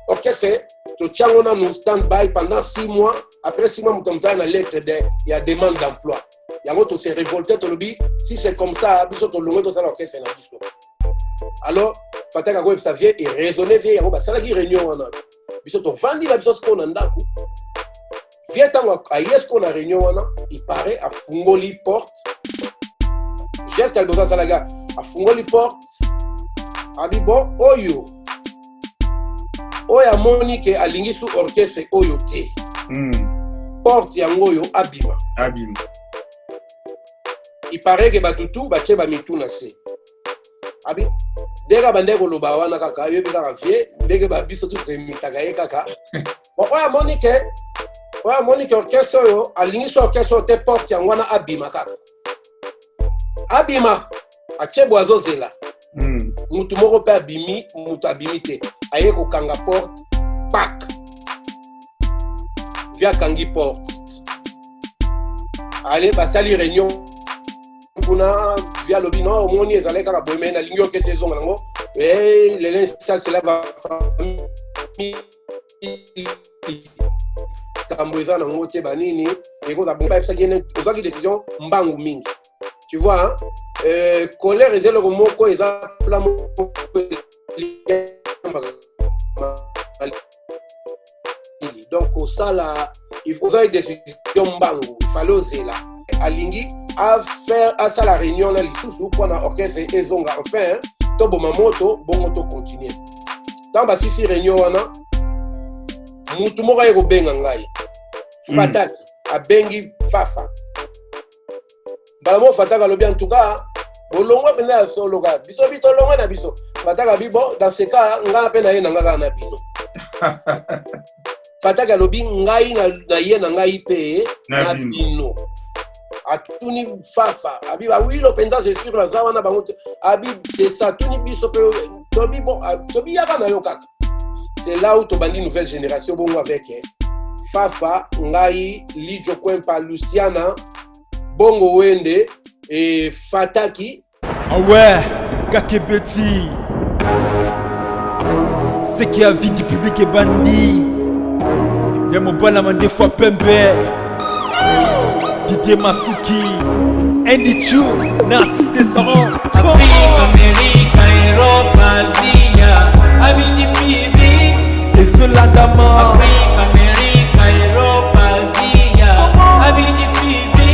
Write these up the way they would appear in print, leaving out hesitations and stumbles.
Orchestre, tu as un stand-by pendant 6 mois. Après 6 mois, tu as une lettre il y a demande d'emploi. Il y a un autre qui s'est révolté, tu dis, si c'est comme ça, tu as l'orchestre. Alors, Fataka Web ça vient et raisonner, vient, ça la réunion. Tu as vendu la chose qu'on a dans vient à est-ce qu'on a réunion, il paraît à Fungoli Porte. Geste à Dosa Salaga, à Fungoli Porte. Abibo, Oyo. Oya Monique a lingi sous orchestre Oyo T. Porte Yangoyo Abima. Abima. Il paraît que Batutu, Bache Bamitu Nase. Abi, dès que Bandego Lobawana Kaka, Yobika Vie, dès que Babiso tout Mitagaye Kaka. Bon, Oya Monique orchestre, a lingi sous orchestre T Porte Yangwana Abima Kaka. Abima, a Cheboazo Zela. Mutu moko pe abimi, mutu abimite. Aye ko kanga porte, pak. Via kangi porte. Allez, basali réunion. Kuna via lobby non, moni ezalé kaka boyme na lingyo ke saison nango. Eh, les l'instal c'est là va kamboza nango te banini, eko za bomba ça gene, ozaki décision mbangu mingi. Tu vois, hein? Colère et zèle moko et ça plan donc au ça là il faut faire une décision bango il fallait oser là alingi à faire à ça la réunion là les sous pour na orchestre et zonga enfin to moto continuer dans ba sisi réunion wana mutu moko eko benga ngai fataki abengi fafa balamo fataka lobi en tout cas bolongwa pena ya solo ka biso bito longwa na biso fataka bibo dans ce cas ngana pena ye nanga na bino fataka lobi ngai na ye na ngai pe na bino atuni fafa abi ba wilo penza c'est sur la zawana bango abi c'est ça tuni biso pe tobi bon tobi ya kana yo kaka c'est là où to bandi nouvelle génération bon avec fafa ngai Lijo Kwempa Luciana Bongo Wende et Fataki. Ah ouais, Kakebeti. C'est qui a vie du public est bandit. Y'a mon bon amant des fois Pembe. Didier Masuki. Andy Chou, Narcisse Descendant. Afrique, Amérique, Europe, Asie, Abidi Pibi. Et Zolandama. Afrique, Amérique, Europe, Asie, Abidi Pibi.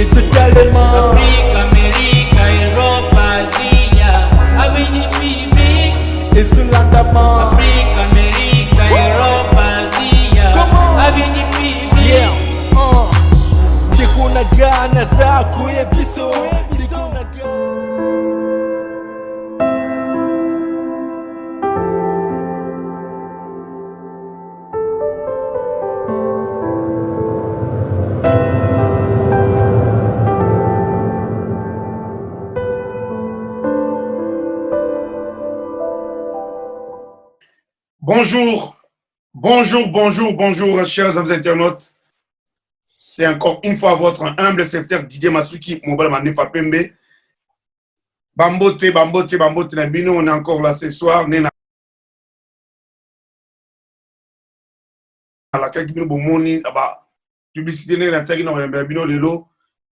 Et ce calment. Afrique, Amérique, Europe, Asie, Abidi Pibi. Et Zolandama. Afrique, Amérique, Europe, Asie, Abidi Pibi. Yeah. Dekunaga na zaku ebiso. Bonjour, chers amis internautes. C'est encore une fois votre humble serviteur Didier Masuki, mon bon ami Fapembe. Bambote, Nabino, on est encore là ce soir. On est à la Kakibino Bomoni, publicité,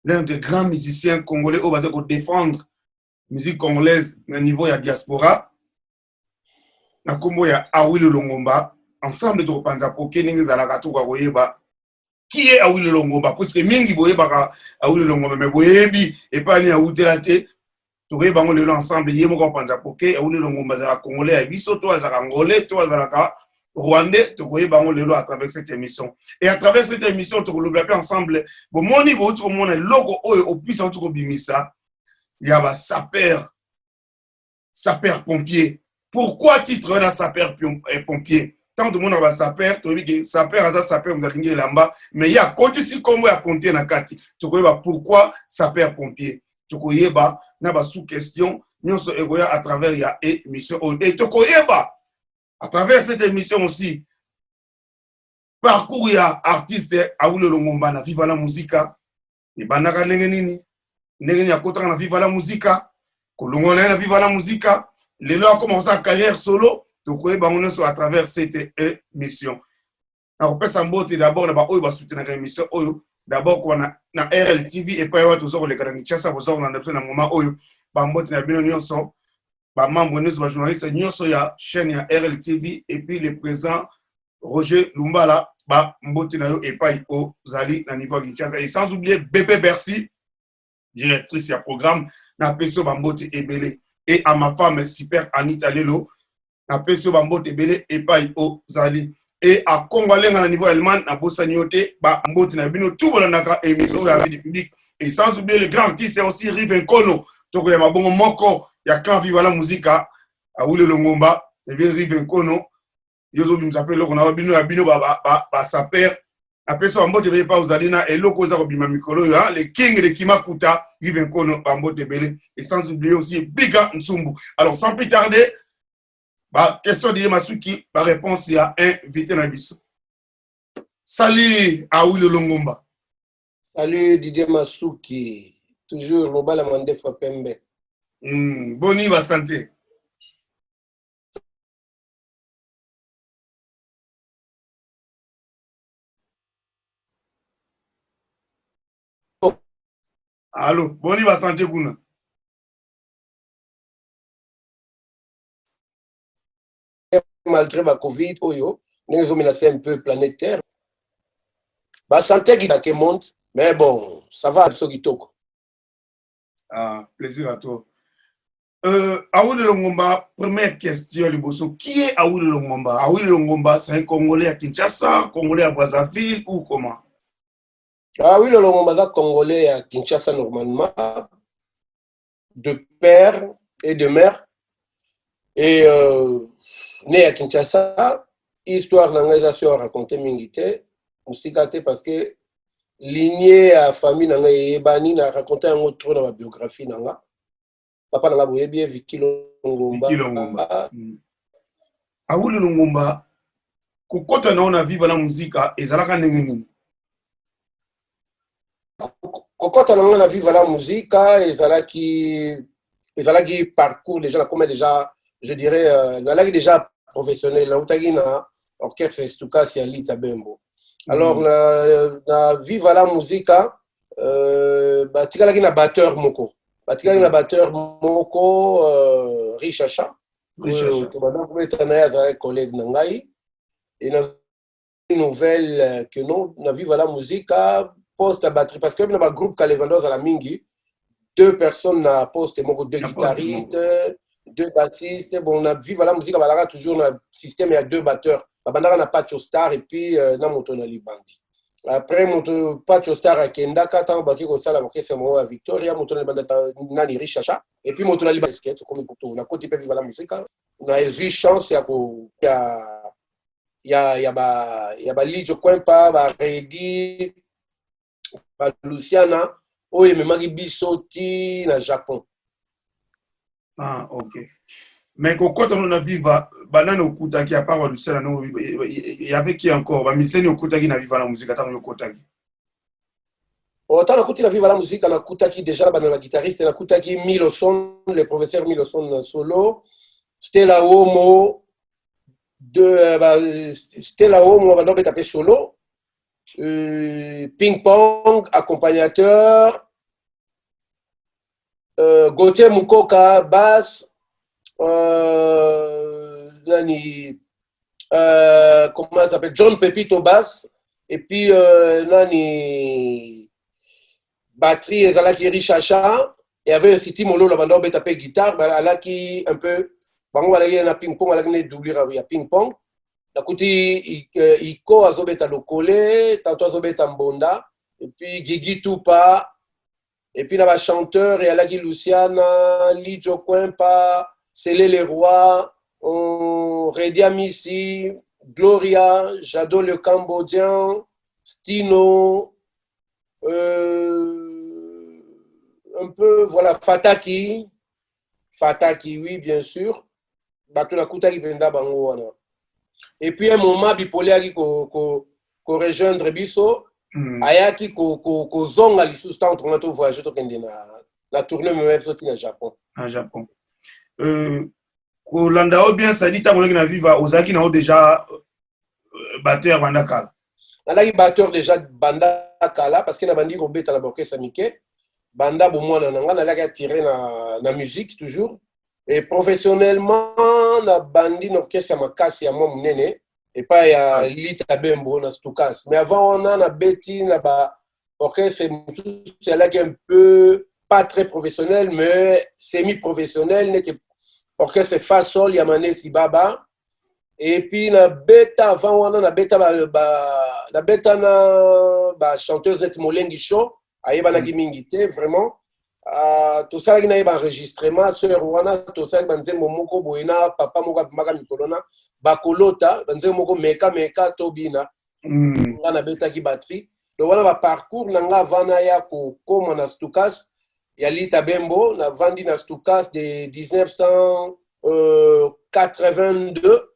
l'un des grands musiciens congolais au bas de défendre la musique congolaise au niveau de la diaspora. Na kombo ya Awilo Longomba ensemble de Panza Poké ningi zalaka tuka koyeba qui est Awilo Longomba parce que mingi boyeba Awilo Longomba mais boyebi et pas ni autela te toyeba ngo lelo ensemble yemo ko Panza Poké Awilo Longomba za congolais ya biso to za congolais to za rwandais to koyeba ngo lelo à travers cette émission et à travers cette émission to kolobela ensemble bon moni bo tu komona logo oyo au puissant to ko bimisa ya ba sapeur pompier. Pourquoi titre là sapeur-pompier? Tant de monde va sapeur, tu dis que sapeur à sapeur, on a ligné là-bas, mais il y a côté si comme il y a compté na kati. Tu connais pourquoi sapeur-pompier? Tu connais na ba sous question, nous sommes à travers ya émission et tu connais à travers cette émission aussi. Parcours ya artiste Awilo Longomba na Viva la Musica. Et banaka nini? Nengeni ya kota na Viva la Musica. Kolongona na Viva la Musica. Lelo a commencé sa carrière solo, tokoye bango nyonso à travers cette émission. nakopesa mbote d'abord na baoyo basoutenaka émission oyo d'abord kwa na RLTV epai oyo toza kolekana Kinshasa boza kolanda biso na moment oyo bambote na bino nyonso bamembre nyonso bajournaliste nyonso ya chaîne ya RLTV et puis le président Roger Lumbala bambote na yo epai ozali na niveau ya Kinshasa et sans oublier Bébé Bercy directrice ya programme na peso bambote ebele et à ma femme super Anita Lelo na peso bambote ebele epai ozali et à Congolais à niveau allemand na bosaniote ba mbote na bino tout bolandaka émission ya vie public et sans oublier le grand artiste c'est aussi Riven Kono toko ya mabongo moko ya quand viva la musique à Wile Longomba et Riven Kono yozo bimsape loko na bino ya bino ba saper après ça mbote bele pa uzalina et loko za kobima mikolo ya le king de Kimakuta Riven Kono ba mbote bele et sans oublier aussi Biga Nsumbu. Alors sans plus tarder question de Masuki, la réponse est à invité dans l'issue. Salut à Wile Longomba. Salut Didier Masuki. Toujours Loba la Mande fois Pembe. Boni va santé. Allô, Boni va santé Kuna. Malgré la Covid, nous avons menacé un peu planétaire. La santé qui monte, mais bon, ça va, Ah, plaisir à toi. Awile Longomba, première question, Liboso. Qui est Awile Longomba? Awile Longomba, c'est un Congolais à Kinshasa, Congolais à Brazzaville ou comment? Awile Longomba, c'est un Congolais à Kinshasa normalement, de père et de mère. Et né à Kinshasa, histoire d'organisation à raconter Mingité, aussi gâté parce que lignée à famille nanga ebani na raconter un autre dans ma biographie nanga. Papa nanga boyebi Viki Longomba. Viki Longomba. Awile Longomba, kokota na ona viva la musique ezalaka ndenge nini? Kokota na ona viva la musique ezalaki parcours déjà comme déjà je dirais déjà professionnel là utagi na orchestre stuka si ali tabembo. Alors na viva la musique batikala ki na batteur moko Richacha to bana avec collègue nangai et na nouvelle que non na viva la musique poste à batterie parce que na ba groupe Kalevandos à la mingi deux personnes na poste moko deux guitaristes deux bassistes. Bon, on a vu la musique, on a toujours un système, il y a deux batteurs. On a Pacho Star et puis on a Motonali Bandi. Après, Pacho Star à Kenda, quand on a dit que ça, c'est moi, Victoria, Motonali Bandi, Nani Richacha, et puis Motonali Basket, comme on a continué à vivre la musique. On a eu chance, il y a Lijo Kwempa, Redi, Luciana, Oye, Magi Bisoti, na Japon. Ah, ok. Mais quand on a vu banane au Koutaki, à part Lucien, il y avait qui encore? Bamiseni au Koutaki n'a vu la musique, attends, au Koutaki. Autant la Koutaki n'a vu la musique, on a Koutaki déjà, la guitariste, on a Koutaki Miloson, le professeur Miloson solo, Stella Homo, Stella Homo, on va taper solo, Ping Pong, accompagnateur, Gauthier Mukoka, basse, Nani, comment ça s'appelle, John Pepito, basse, et puis Nani, batterie, et Zalaki Richacha, et avait un City Molo, la bande a tapé guitare, Alaki un peu, Bango Alaki na ping pong, Alaki doublé à ping pong, la Kouti Iko, Azobeta Lokole, Tanto Azobeta Mbonda, et puis Gigi Tupa. Et puis, il y a un chanteur, il y a Lagi Luciana, Lijo Kwempa, Célé Leroy, Redia Missy, Gloria, Jado le Cambodgien, Stino, un peu, voilà, Fataki, oui, bien sûr. Et puis, à un moment, bipolaire qui rejoindre Bisso. Ayaki ko zonga li sustant on a tout voyagé to kende na tournée même sorti na Japon. En Japon. kolanda o bien ça dit ta na viva ozaki na déjà batteur banda kala. Nalaki batteur déjà banda kala parce que na bandi ko beta la orchestre mike. Banda bo mwana nanga nalaki attirer na musique toujours. Et professionnellement na bandi na orchestre makasi ya mwa munene et pas ya Lita Bembo na Stukas. Mais avant on a beti na ba orchestre c'est là qui est un peu pas très professionnel mais semi-professionnel n'était orchestre fa sol Yamane Sibaba et puis na beta avant on a beta na beta na ba chanteuse et Molengi show ayeba na kimingi te vraiment tout ça qui n'a pas enregistrement sur wana tout ça banze momoko boina papa moko maka mikolona bakolota banze moko meka tobina ngana beta ki batterie le wana ba parcours nanga vana ya ko comme na Stukas ya Lita Bembo na vandi na Stukas de 1982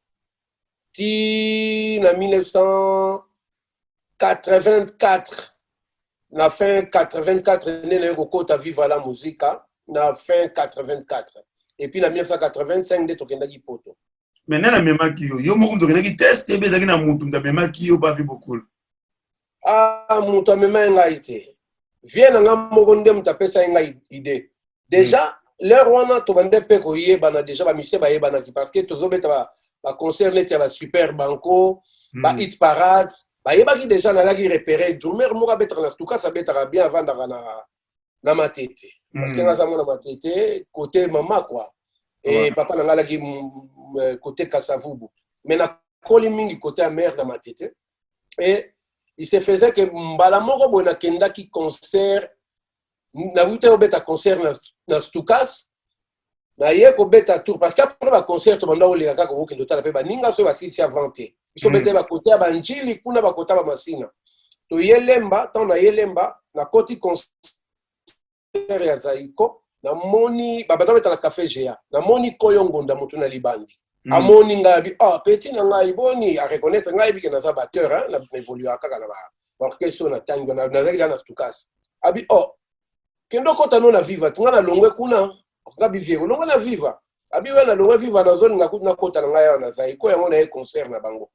ti na 1984 na fin 84 né na kota viva la musique na fin 84 et puis na 1985 de tokenda ki poto mais na mema ki yo moko tokenda ki test e bezaki na mutu nda mema ki yo ba vi beaucoup mutu mema ngai te vie na nga moko nde mutapesa ngai idée déjà l'heure wana to bande pe ko yeba na déjà ba musicien ba yeba na ki parce que tozobeta ba concert net ya ba super banco ba hit parade bayebaki déjà nalaki repéré drummer moko betra na Stukas ça betra bien avant na matete parce que nga na matete côté maman quoi et papa nanga laki côté Kasavubu mais na koli mingi côté mère na matete et il se faisait que mbala moko bona kenda ki concert na wute obeta concert na Stukas na ye ko beta tour parce qu'après ba concert to banda oleka ka ko kendo tala pe ba ninga so ba sisi avanté so beta ba côté ba njili kuna ba côté ba masina to yelemba tant na yelemba na koti concert ya Zaiko na moni ba banda beta la café Géa na moni koyongonda mutu na libandi amoni ngabi petit na ngai boni a reconnaître ngai bi que na za batteur hein na évoluer aka na ba orchestre na tango na zaki na Stukas abi kendo kota no na viva tinga na longwe kuna ngabi vie longa na viva abi wana longa viva na zone na kota na ngai na Zaiko yango na concert na bango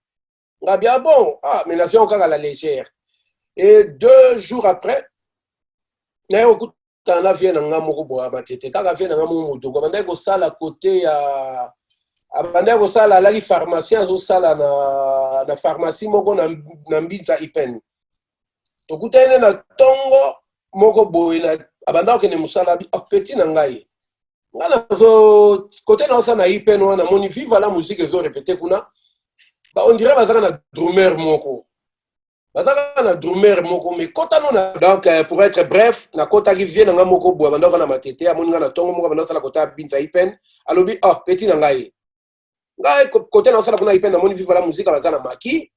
ngabi bon mais nation kaka la légère et 2 jours après na okuta na vie na ngamoko boa matete kaka vie na ngamu mudogo banda ko sala côté ya abanda ko sala la pharmacien zo sala na pharmacie moko na mbitsa ipen to kutene na tongo moko boy na abanda ko ne musala bi petit na ngai ngana zo côté na ça na ipen wana moni viva la musique zo répéter kuna ba on dirait bazaka na drummer moko mais kota non donc pour être bref na kota qui vient na moko boa banda na matete amoni ngana tongo moko banda sala kota binza ipen alobi petit na ngai côté na sala kuna ipen na moni viva la musique bazana maki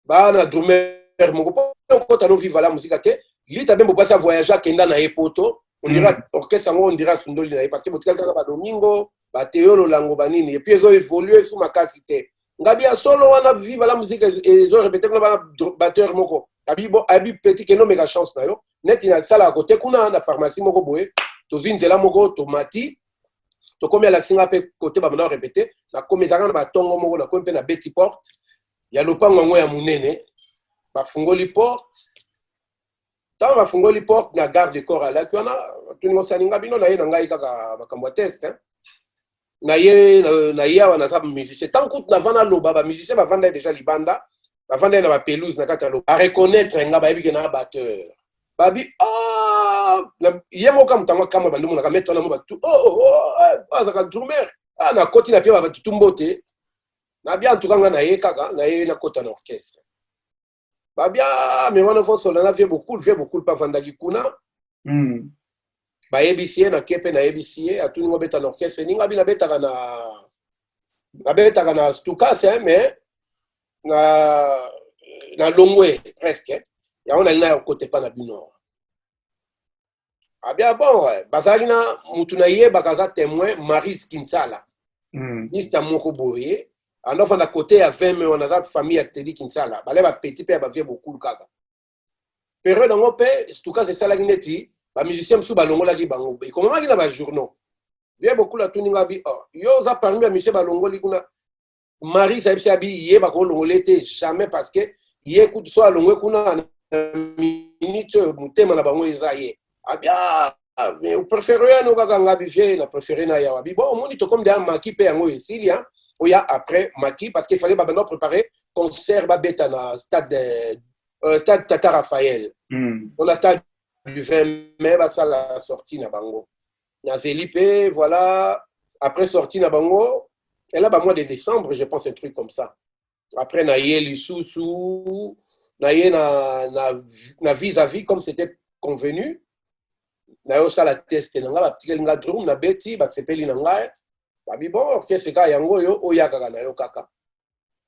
ba na drummer moko kota no viva la musique te Lita Bembo passa voyager kenda na epoto on dira orchestre on dira sundoli na parce que botika kana ba domingo ba teolo lango banini et puis ils ont évolué sous ma casité ngabi a solo wana viva la musique ils ont répété que ba batteur moko abi petit que no mega chance na yo net ina sala côté kuna na pharmacie moko boye to zinzela moko to mati to komi ala singa pe côté ba bana répéter na komi zanga na batongo moko na komi pe na Betty Porte ya lopango ngo ya munene ba fungoli porte tant ba fungoli porte na gare de corps ala kuna tuningo saninga bino na ye na ngai kaka makambo test hein na ye wana sa musicien tant que na vana loba ba musicien ba vanda déjà libanda ba vanda na ba pelouse na kata lo a reconnaître nga ba yebi na batteur babi yemo kam tango kama bandu na ka mettre na mo ba tout azaka drummer na koti na pia ba tutumbote na bien en tout cas na ye kaka na ye na kota na orchestre babia mais wana fo solo na vie beaucoup pas vanda kuna ba yebisie na kepe na yebisie atuni ngo beta na orchestre ninga bina beta na Stukas mais na longwe presque ya on a na côté pas na bino abia bon bazali na mutu na ye bakaza témoin Maris Kinsala Mr moko boye ando na côté ya 20 mais on a famille à Teddy Kinsala bale ba petit pe ba vie beaucoup kaka période ngo pe Stukas c'est ça la gineti ba musicien msu balongola ki bango comment ma kina ba journaux Bien beaucoup la tuninga bi oh yo za parmi monsieur balongoli kuna Marie ça bisa bi yé ba ko longolé té jamais parce que yé ku so longwe kuna minute mutema na bango ezaye abia mais ou préféré no kaka ngabi vie na préféré na yawa bi bon moni to comme de maki pe yango esilia oya après maki parce qu'il fallait ba préparer concert ba beta na stade Tata Raphaël on a stade du 20 mai ba ça la sortie na bango na Zelipe voilà après sortie na bango et là ba mois de décembre je pense un truc comme ça après na yeli sous na vis-à-vis comme c'était convenu na yo sala test na nga ba tikeli nga drum na beti ba sepeli na nga ba bi bon que c'est ka yango yo oya kaka na yo kaka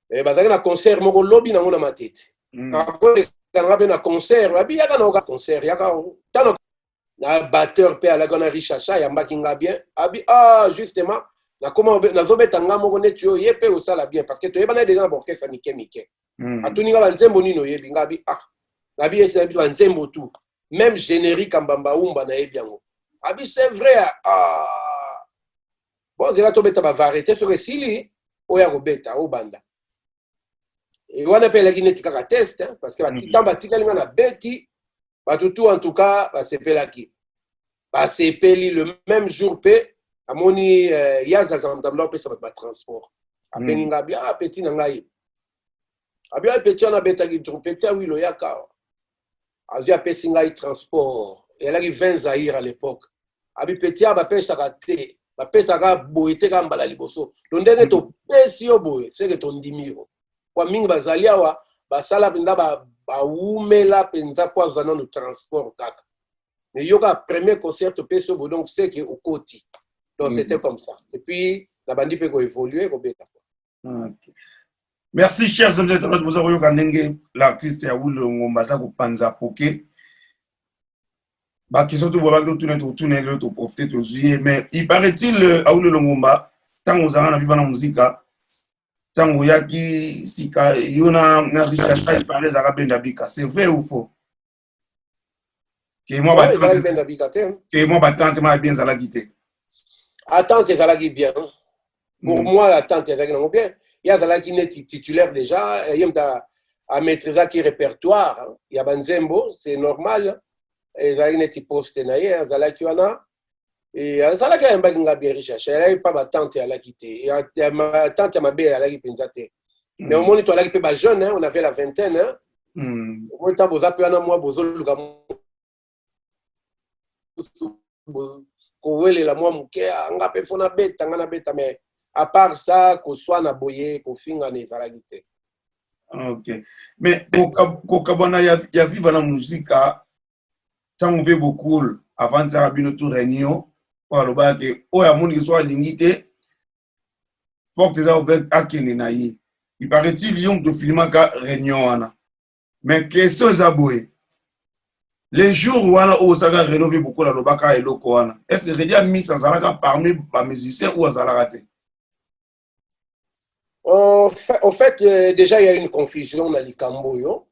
et bazaki na concert moko lobby na ngona matete ako le kana be na concert ba bi yaka na concert yaka tano na batteur pe ala gona richacha ya mbakinga bien abi justement na comment na zobeta nga moko netu yo yepe o sala bien parce que to yebana déjà bon que ça mike atuninga ba nzembo nino yebi ngabi ngabi ese ba nzembo tout même générique en bamba umba na ebiango abi c'est vrai bon zela to beta ba variété sur esili oya ko beta o banda et wana pe la kineti kaka test parce que ba titamba tikalinga na beti ba tout en tout cas ba sepelaki ba sepeli le même jour pe amoni yaza zamdamlo pe ça ba transport apeninga bien petit na ngai abi petit na beta ki trompeta wilo yaka Azu a pesi ngai transport. Et là, il 20 Zahir à l'époque. Abi petit a pesa kate. Ba pesa ka boite ka mbala liboso. Londenge to pesi yo boye. C'est que ton dimiro. Kwa mingi bazalia wa basala pinda ba umela penza kwa zana no transport kaka. Mais yoga premier concert pesi yo boye donc c'est que au koti. Donc c'était comme ça. Et puis la bandi peut évoluer ko beta. Okay. Merci, chers amis, de vous avoir eu l'artiste Yaoul Ngombaza pour Panza Poké. Bah, qui sont tous tourner l'autre profiter de juillet. Mais il paraît-il, Yaoul Ngomba, tant qu'on a vu dans la musique, tant qu'on y a qui, si, il y a un richard, il parlait arabe d'Abika. C'est vrai ou faux? Que moi, je bien à la guitare. Attends, à la bien. Pour moi, l'attente est bien. Il y a Zala qui est titulaire déjà, il y a un maîtrise qui répertoire, il y a Banzembo, c'est normal, et Zala qui est posté, il y a Zala qui a, et Zala qui a un bagage bien riche, elle n'a pas ma tante à la quitter, et ma tante à ma belle à la qui pensait. Mais au moment où on était jeune, on avait la vingtaine, au moment où on a pu en moi, mais à part ça, qu'on soit na boye, qu'on finga les aragité. Ok. Mais quand on a vu dans la musique, tant on fait beaucoup avant de faire une autre réunion, pour le bas que oh ya mon soit limité, pour que ça ouvert à Kenenaï. Il paraît-il y a de filmer qu'à réunion mais question zaboé. Les jours où on a rénové beaucoup la lobaka et lokoana. Est-ce que déjà mis sans alaka parmi les musiciens ou à raté? En fait, déjà, il y a une confusion dans les Camboyo.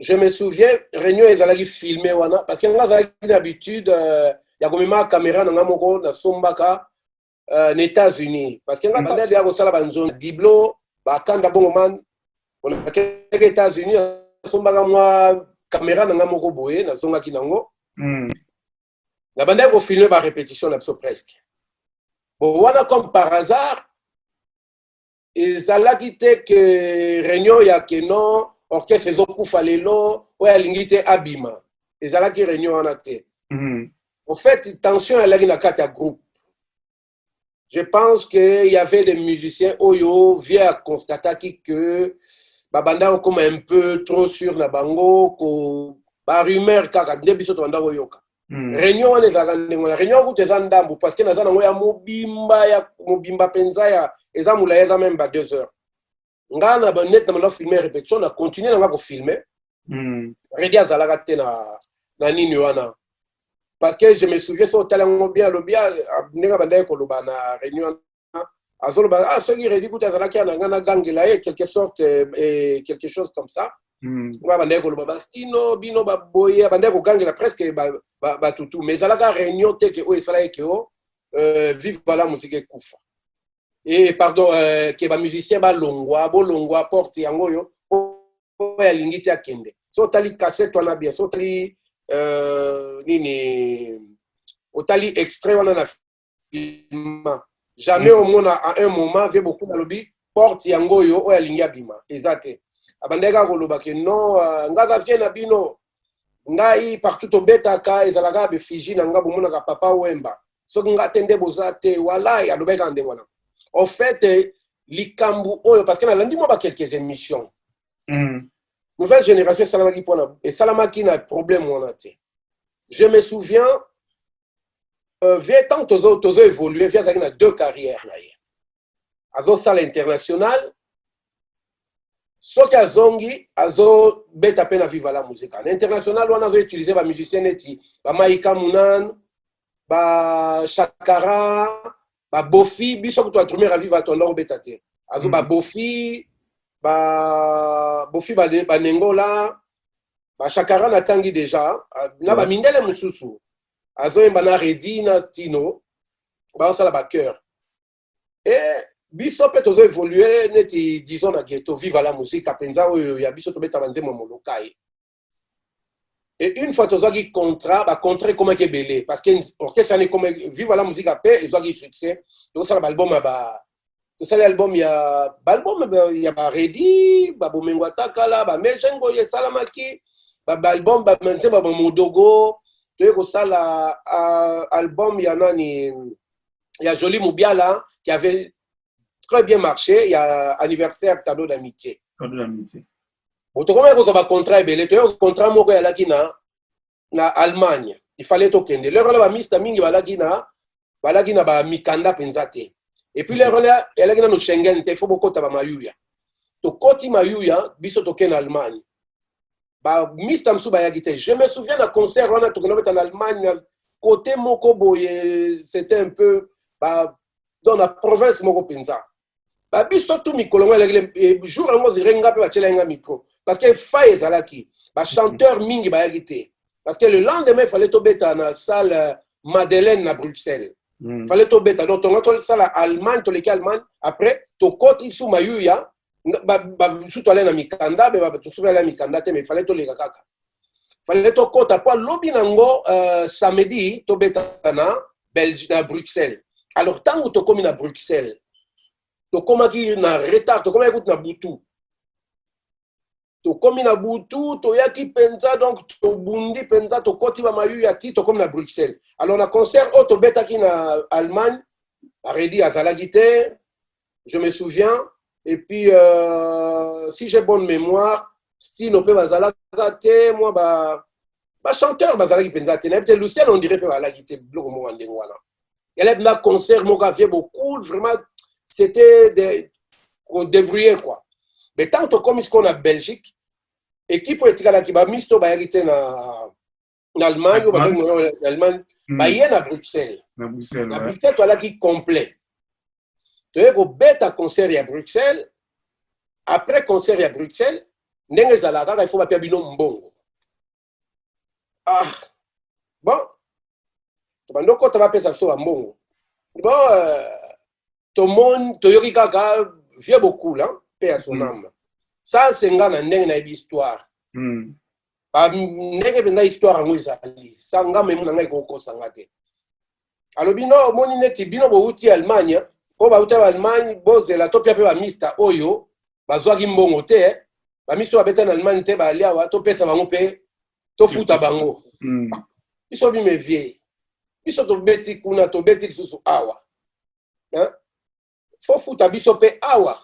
Je me souviens, Réunion, ils allaient filmer, parce qu'il y a une habitude, il y a comme une caméra dans la Sombaka, aux États-Unis. Parce qu'il y a une zone d'Iblo, Bakanda Bongoman, on a quelques États-Unis, Sombaka, moi, caméra dans la Boye, dans la zone Kinango. La bande a filmé par répétition, presque. Bon, voilà comme par hasard. Et ça l'a quitté que Réunion ya que non orchestre zokufa lelo ou ya lingité abima et ça l'a qui Réunion en acté. En fait tension elle a une carte groupe. Je pense que il y avait des musiciens oyo vient constater que babanda comme un peu trop sur na bango ko ba rumeur kaka ndebiso to banda oyoka. Réunion on les a gagné la Réunion ku tezandambu parce que nazana ngoya mobimba penza ya et ça moula même pas 2 heures. Ngana ba net na filmer répétition na continuer na ko filmer. Redia zalaka te na nini wana. Parce que je me souviens so talango bien lo bien ninga banda ko loba na Réunion azolo ba ce qui redi kuta zalaka na ngana gangela quelque sorte quelque chose comme ça. Ngwa banda ko loba bastino bino ba boye banda ko gangela presque ba tutu mais zalaka Réunion te que o esala ke o vive la musique ekufa. Et pardon, que ba musicien ba longwa porte yango yo ya lingiti akende. So tali cassette wana bien, so tali otali extrait wana na film. Jamais au monde à un moment vient beaucoup dans le lobby porte yango yo o ya lingi abima. Ezate. Abandeka koloba ke non ngaza vient na bino. Ngai partout au betaka ezalaka be Fiji na nga bomona ka papa wemba. So nga tende bozate wala ya lobeka ndengwana. En fait, likambu oyo parce que na lundi moi ba quelques émissions. Nouvelle génération salamaki pona et salamaki na problème on a té. Je me souviens vient tant tozo évoluer vient ça na deux carrières là. Azo salle internationale soki azongi azo beta pena viva la musique. International on a utilisé ba musicien neti ba Maïka Munan, ba Shakara, ba Bofi, biso ko to atrumer à vivre ton lor betate. Azo ba Bofi, ba Nengola, ba Shakara na tangi déjà, na ba mindele mususu. Azo mbana Redina Stino, ba sala ba cœur. Et biso peut toujours évoluer neti disons na ghetto viva la musique apenza oyo ya biso to beta banze mo molokai. Et une fois toujours qui contrat ba contrat comment que belé parce que orchestre n'est comme viva la musique après ils ont eu succès. Donc ça l'album ba tout ça l'album il y a ba Redi ba Bomengwata kala ba Mejengo ye salamaki ba album ba mense ba Modogo to ko sala album il y en a ni il y a Joli Mubiala qui avait très bien marché, il y a anniversaire cadeau d'amitié. Cadeau d'amitié. Bon, tu comprends que ça va contrat belé, tu as un contrat moko ya laki na Allemagne. Il fallait to kende. Le rela ba mista mingi ba laki na ba mikanda penzate. Et puis le rela ya laki na no Schengen, il faut beaucoup ta ba mayuya. To koti mayuya biso to ken Allemagne. Ba mista msu ba yagite. Je me souviens d'un concert on a to en Allemagne côté moko boye, c'était un peu dans la province moko penza. Ba biso tout mikolo ngale jour ngo zirenga pe bachelenga micro parce que faille ezalaki ba chanteur mingi ba yagite parce que le lendemain il fallait to beta na salle Madeleine na Bruxelles. Fallait to beta donc on a salle Allemagne to leki Allemagne après to koti sou mayuya ba sou to aller na mikanda be ba to sou aller mikanda te mais fallait to leka kaka. Fallait to kota po lobi nango samedi to beta na Belgique na Bruxelles. Alors tant que tu commis à Bruxelles, tu commis na retard, tu commis na Boutou. Tu commis na Boutou, tu yaki penza donc tu bundi penza tu koti ba mayu yati tu commis na Bruxelles. Alors na concert auto beta ki na Allemagne, Redi Azalagite, je me souviens et puis si j'ai bonne mémoire, Stino pe bazalagate, moi ba chanteur bazalagi penza te Lucien on dirait pe bazalagite bloco mo ndengwana. Elle a un concert, mon gars, beaucoup, vraiment, c'était débrouillé, quoi. Mais tant que comme ce qu'on a en Belgique, équipe politique là qui va misto ba hérité en Allemagne ou en Allemagne, ba y à Bruxelles. Na Bruxelles. Na Bruxelles, toi là qui complet. Tu es au bêta concert à Bruxelles. Après concert à Bruxelles, n'engue zalaka, il faut pas perdre bino mbongo. Ah, bon. Bandoko tu vas faire ça sur un bon. Bon, tout le monde, tu yoki kaka, vieux beaucoup là, paix à son âme. Ça c'est un gars dans une histoire. Ba ndenge benda histoire ngo izali. Ça nga même na ngai ko sangate. Alors bino moni neti bino bo uti Allemagne, ko ba uti Allemagne, bo zela to pia pe ba mista oyo, ba zwaki mbongo te, ba mista ba beta na Allemagne te ba alia wa to pesa bango pe, to futa bango. Iso bi me vie. Biso to beti kuna to beti susu awa. Hein? Faut fouta biso pe awa.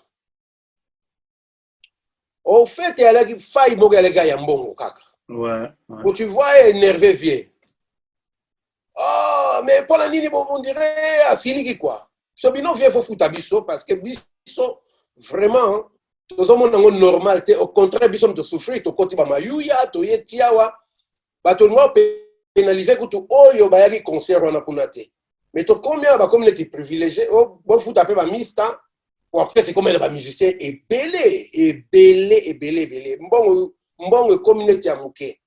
Au fait, il y a qui faille moga les gars yambongo kaka. Ouais. Quand tu vois énervé vieux. Oh, mais pour la nini on dirait asili qui quoi. So bino vieux faut fouta biso parce que biso vraiment tout le monde normal au contraire biso de souffrir to koti ba mayuya to yetiawa. Ba to ngo pénaliser que tout oyo ba yaki concert wana kunate mais to combien ba communauté privilégiée o bon foot appel ba mista ou après c'est comme ba musicien et belé mbongo communauté ya muke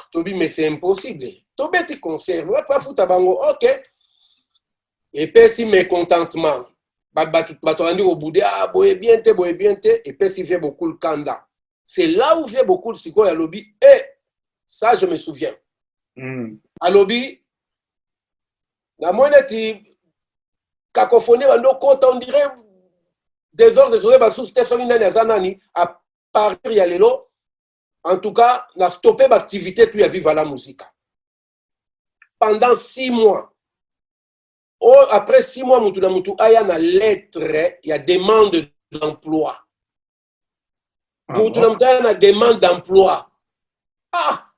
to bi mais c'est impossible to beti concert on va pas foot bango OK Et puis si mécontentement, bato andi au bout de ah boye bien te, et puis si vient beaucoup le kanda. C'est là où vient beaucoup le siko ya lobby. Et ça je me souviens. À lobby, la monnaie cacophonie bando kota on dirait désolé ba sous station nani azanani à partir ya lelo. En tout cas, n'a stoppé l'activité puis à vivre la musique. Pendant 6 mois. Oh, après 6 mois, il y a une lettre, il y a demande d'emploi. Il y a une demande d'emploi. Ah!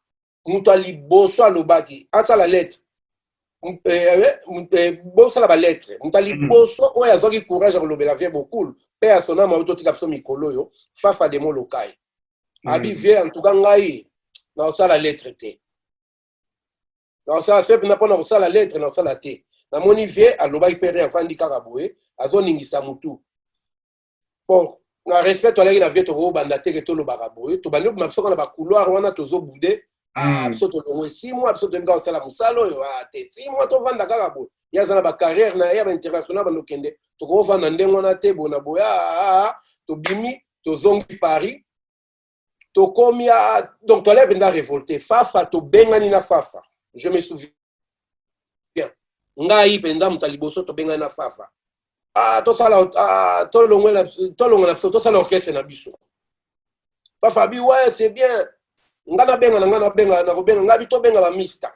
Il y a une ah, ça la lettre. Bon, ça la lettre. Il y a une courage à la vie beaucoup. Père à son âme, il y a un mikolo, fafa de mon local. Abi vient en tout cas, il y a la lettre. Dans ça, c'est n'a pas la lettre, dans ça la thé. Na moni vie aloba ipere afandi kakaboe azoningisa mutu bon na respect to la vie to banda te to lo bakaboe to bandi mapsoko na ba couloir wana tozo bude biso to lo 6 mois biso to nga sala musalo yo te 6 mois to vanda kakaboe ya zala ba carrière na ya international bando kende to ko vanda ndengo na te bona boya to bimi to zongi Paris to komia donc to la benda révolté fafa to bengani na fafa je me souviens ngai penda mutaliboso to benga na fafa to sala to longela to sala orchestre na biso fafa bi ouais c'est bien ngana benga ngabi to benga ba mista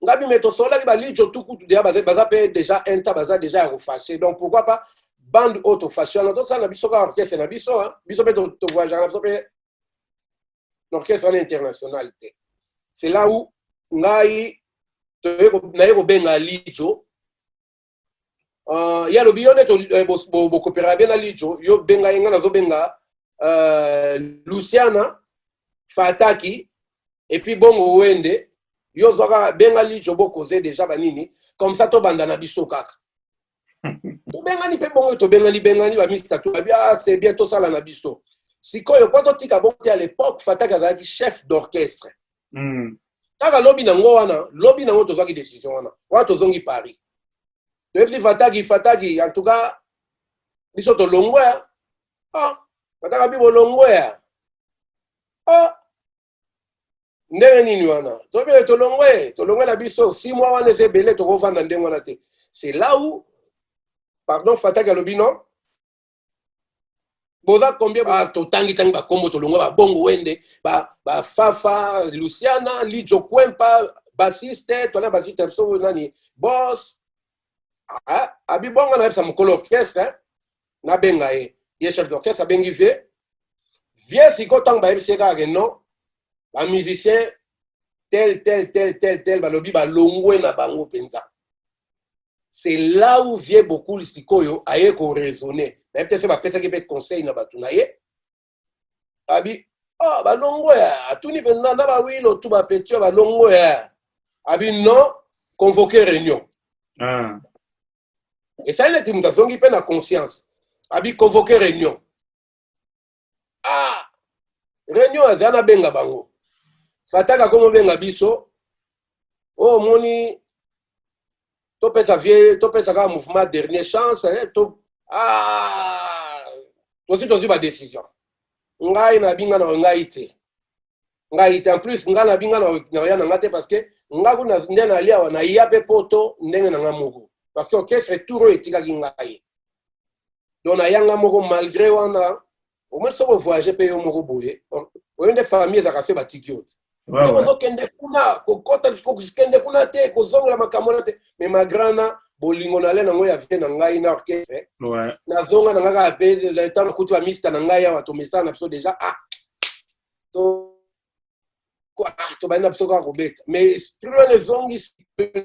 ngabi meto sola ki ba lijo tukutu de baza pe déjà enta baza déjà refâché donc pourquoi pas bande auto fashion to sala biso ka orchestre na biso biso pe to voyager na biso pe l'orchestre international c'est là où ngai naiko benga lijo ya lobi yo neto bo coopérer bien na lijo yo benga yenga nazo benga Luciana Fataki et puis bongo wende yo zoka benga lijo bo causer déjà banini comme ça to banda na biso kaka to benga ni pe bongo to benga ni ba mista to bien c'est bien to sala na biso sikoyo kwa to tika bongo à l'époque Fataki azaki chef d'orchestre Kaka lobby nango wana, lobby nango tozaki décision wana. Wana tozongi Paris. Depuis Fataki, en tout cas, biso to longwe. Fataki bibo longwe. Ndenge nini wana. Tobi to longwe la biso 6 mois wana c'est belé to revendre ndengo na te. C'est là où pardon Fataki lobby non. Boza combien to tangi ba kombo to longwe ba bongo wende ba fafa Luciana lijo kwempa bassiste to na bassiste so nani boss abi bonga na sa mukolo orchestre na benga ye chef d'orchestre bengi vie siko tang ba MC ka non ba musicien tel ba lobi ba longwe na bango penza. C'est là où vient beaucoup le sikoyo aye ko raisonner. Mais peut-être que ça qui peut conseil na batunaye. Abi ba longo ya tuni penza na ba wilo tu ba petio ba longo ya. Abi non convoquer réunion. Et ça il est mutasongi pe na conscience. Abi convoquer réunion. Réunion azana benga bango. Fataka komo benga biso. Oh moni to pesa ka mouvement dernière chance to si ba décision ngai na binga na ngai te en plus ngai na binga na ya na ngate parce que ngai kuna ndena lia wana ya pe poto ndenge na ngamoko parce que orchestre touro etika ngai donc na yanga moko malgré wana au moins so voyager pe yo moko boye o yende famille za kaso batikiote ko kende kuna ko kende kuna te ko zonga makamona te mais magrana bolingo na le nango ya vie na ngai na orchestre na zonga na ngaka pe le temps ko tu mista na ngai ya to mesa na biso déjà to bana biso ko beta mais plus les zongi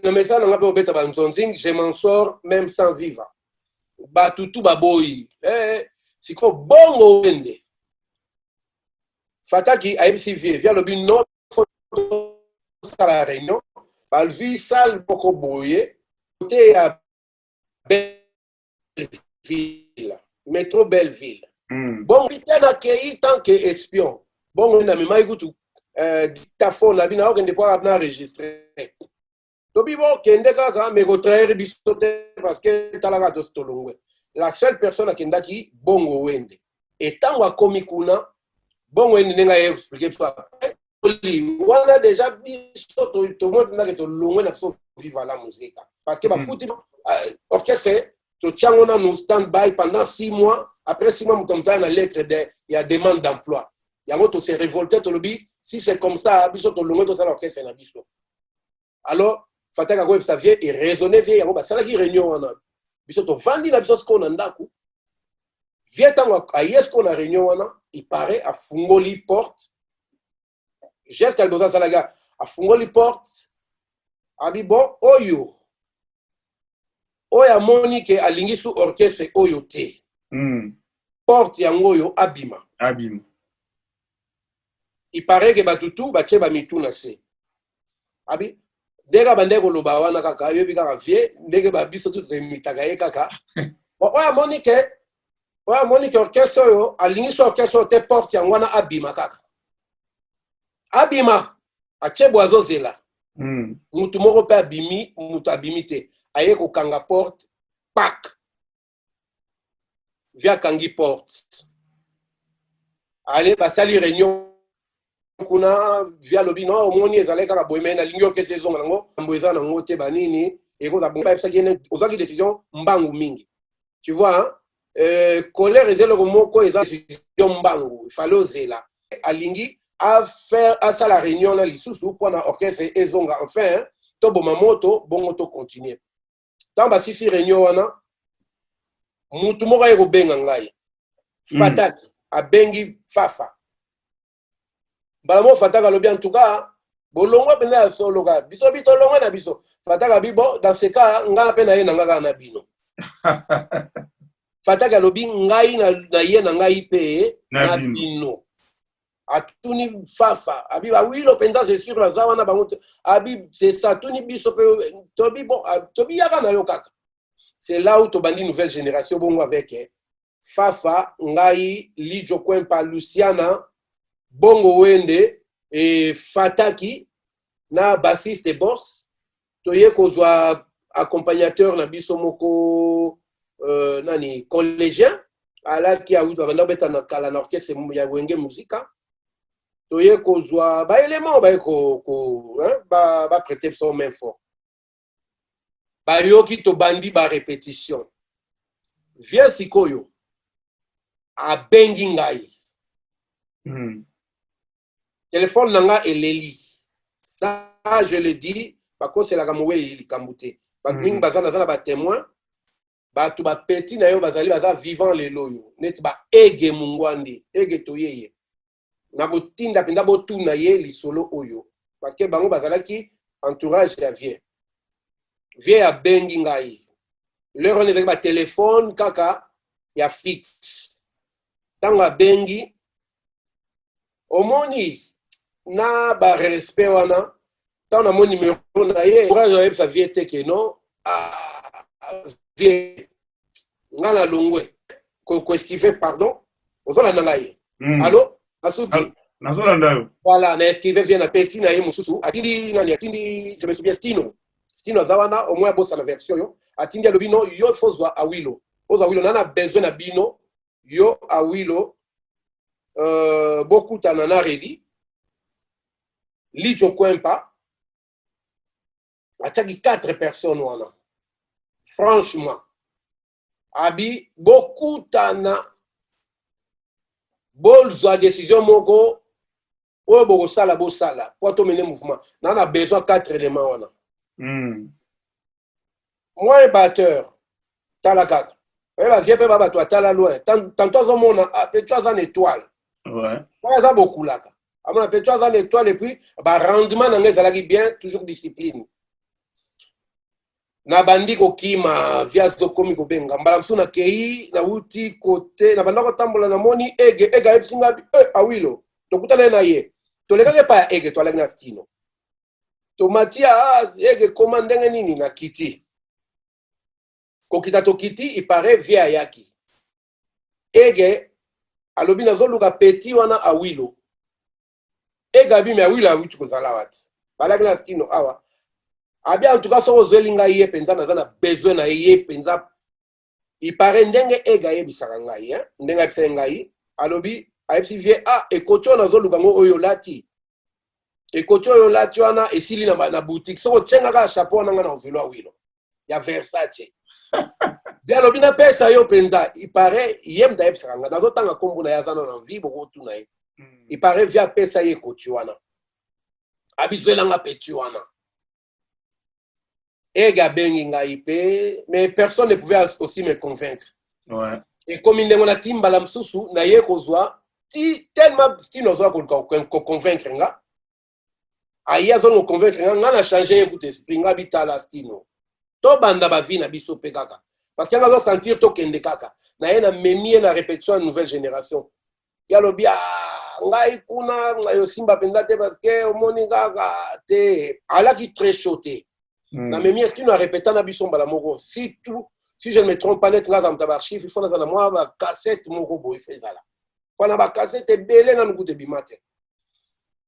na mesa na ngape obeta ba nzonzing je m'en sors même sans vivre ba tutu ba boy siko bongo wende Fataki AMCV via le but non la réunion, Balvi sal boko boye, côté à Belleville, métro Belleville. Bon, il a accueilli tant qu'espion. Bon, on a mis maïgoutou, dictaphone, on a bien enregistré. Tobi bon kende kaka mais go traire bisote parce que talaka to stolongwe. La seule personne qui ndaki bongo wende. Et tant wa komi kuna bongo wende nenga expliquer pas. On a déjà bisoto to mo ndaki to longwe na so vivre la musique parce que ba fouti orchestre to tchangona no stand by pendant 6 mois. Après 6 mois mutomta na lettre de il y a demande d'emploi. Yango to se révolter to lobi si c'est comme ça bisoto longwe to ça l'orchestre na biso. Alors Fataka Web ça vient et raisonner vient yango ba sala ki réunion wana. Bisoto vandi na biso ko na ndaku. Vient tango a yesko na réunion wana, il paraît à fungoli porte. Geste al doza salaga a fungoli porte. Abi bon oyo. Oya Monique alingi su orchestre oyo te. Porte yango yo abima. Abima. Il paraît que batutu bache ba mituna se. Abi dega bandeko loba wana kaka yobi kaka vie ndenge ba biso tout remitaka ye kaka. Oya Monique orchestre yo alingi su orchestre te porte yango wana abima kaka. Abima ache boazo zela. Mutu moko pe abimi, mutu abimi te. Aye ko kanga porte pak. Via kangi porte. Allez basali réunion kuna via lobi no omoni ezaleka ka boyemena lingyo ke saison nango mboeza nango te banini eko za bomba epsa gene ozaki décision mbangu mingi. Tu vois colère ezelo moko eza décision mbangu il fallait ozela alingi à faire à ça la réunion là lisusu pour na orchestre ezonga enfin to boma moto bongo to continuer dans ba sisi réunion wana mutu moko eko benga ngai Fataki abengi Fafa balamo Fataka lobi en tout cas bolongwa pena ya solo ka biso bito longwa na biso Fataka bibo dans ce cas ngana pena ye nanga na bino Fataka lobi ngai na ye na ngai pe na bino atuni Fafa abi ba wilo penza c'est sûr la zawana bango abi c'est ça tuni biso pe tobi bon tobi yaka na yo kaka c'est là où to bandi nouvelle génération bongo avec Fafa ngai Lijo Kwempa Luciana bongo wende et Fataki na bassiste boss toye kozwa accompagnateur na biso moko nani collégien ala ki a wito banda beta na kala na orchestre ya wenge musika toye kozwa ba élément ba prêter son main fort ba yoki to bandi ba répétition viens sikoyo a bengi ngai téléphone nanga eleli ça je le dis parce que c'est la kamoué likambuté ba mingi bazana ba témoin ba tu ba petit na yo bazali baza vivant les loyo net ba ege mungwandi ege toyeye na botinda penda botuna ye lisolo oyo parce que bango bazalaki entourage ya vie a bengi ngai leur on est avec ba téléphone kaka ya fixe tanga bengi omoni na ba respect wana tanga mon numéro na ye courage sa vie te que non vie ngala longwe ko esquiver pardon ozola ngai allô asuki nazola ndayo voilà na esquiver vient na petit na ye mususu atindi nani atindi je me souviens Stino zawana au moins bossa la version yo atindi alobino yo fozwa awilo ozawilo nana besoin na bino yo awilo beaucoup tanana ready Lijo Kwempa ataki 4 personnes wana franchement abi beaucoup tana bolza décision moko o boko sala bo sala pour to mener mouvement nana besoin 4 éléments wana moi un batteur talaka va vieux pe baba to tala loin tantôt on mona tu as une étoile ouais ça beaucoup là amona pe tu as une étoile et puis ba rendement na ngezalaki bien toujours discipline na bandi ko kima via zokomi ko benga mbala msuna kei na uti kote na banda ko tambola na moni ege epsinga awilo to kutana na ye to lekake pa ege to alagna Stino to matia ege komandenge nini na kiti ko kita to kiti il paraît via yaki ege alobi na zoluka petit wana awilo ega bi me awilo awitu ko zala wati balagna Stino awa Abi en tout cas, so zelinga ye penza na besoin na ye penza. Il paraît ndenge ega ye bisaka ngai, hein? Ndenge apesa ngai, alobi, aipsi vie, ekocho na zo lukango oyo lati. Ekocho oyo lati wana esili na boutique. Soko tchenga ka chapeau na nga na velo awilo. Ya Versace. Dia alobi na pesa yo penza, il paraît, yem da epsa nga. Nazo tanga kombo na yazana na vie, boko tu na ye. Il paraît via pesa ye ekocho wana. Abizwela nga petu wana. Ega bengi ngai pe, mais personne ne pouvait aussi me convaincre. Ouais. Et comme il n'a timba la msusu, na ye kozwa, tellement stino zwa ko convaincre nga. Aya zo no convaincre nga na changer écoute esprit nga bitala stino. To banda ba vie na biso pe kaka. Parce qu'il va sentir to kende kaka. Na ye na memi na répétition à nouvelle génération. Ya lobia ngai kuna ngayo simba penda te parce que omoni kaka te ala qui très choté. Na memi est-ce qu'il nous a répété na biso mbala moko. Si je ne me trompe pas, net là dans ta archive, il faut na moi ba cassette moko boy fezala. Quand na ba cassette belé na nuku de bimate.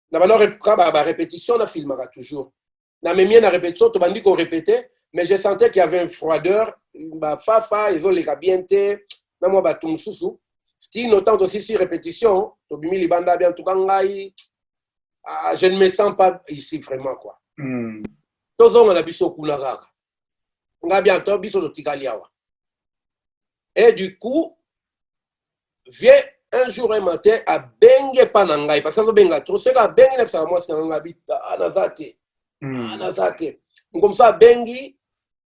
Na ba répétition na filmera toujours. Na memi na répétition to bandi ko répéter, mais je sentais qu'il y avait une froideur, ba fafa ils ont les gabiente, na moi ba tumsusu. Style notant aussi si répétition, to bimi libanda bien tout kangai. Je ne me sens pas ici vraiment quoi. Tozonga na biso kuna kaka. Nga bientôt biso do tikaliawa. Et du coup, vient un jour un matin à bengue panangai parce que so benga trop c'est que bengue na psa moi c'est nga bita anazate. Anazate. Comme ça bengi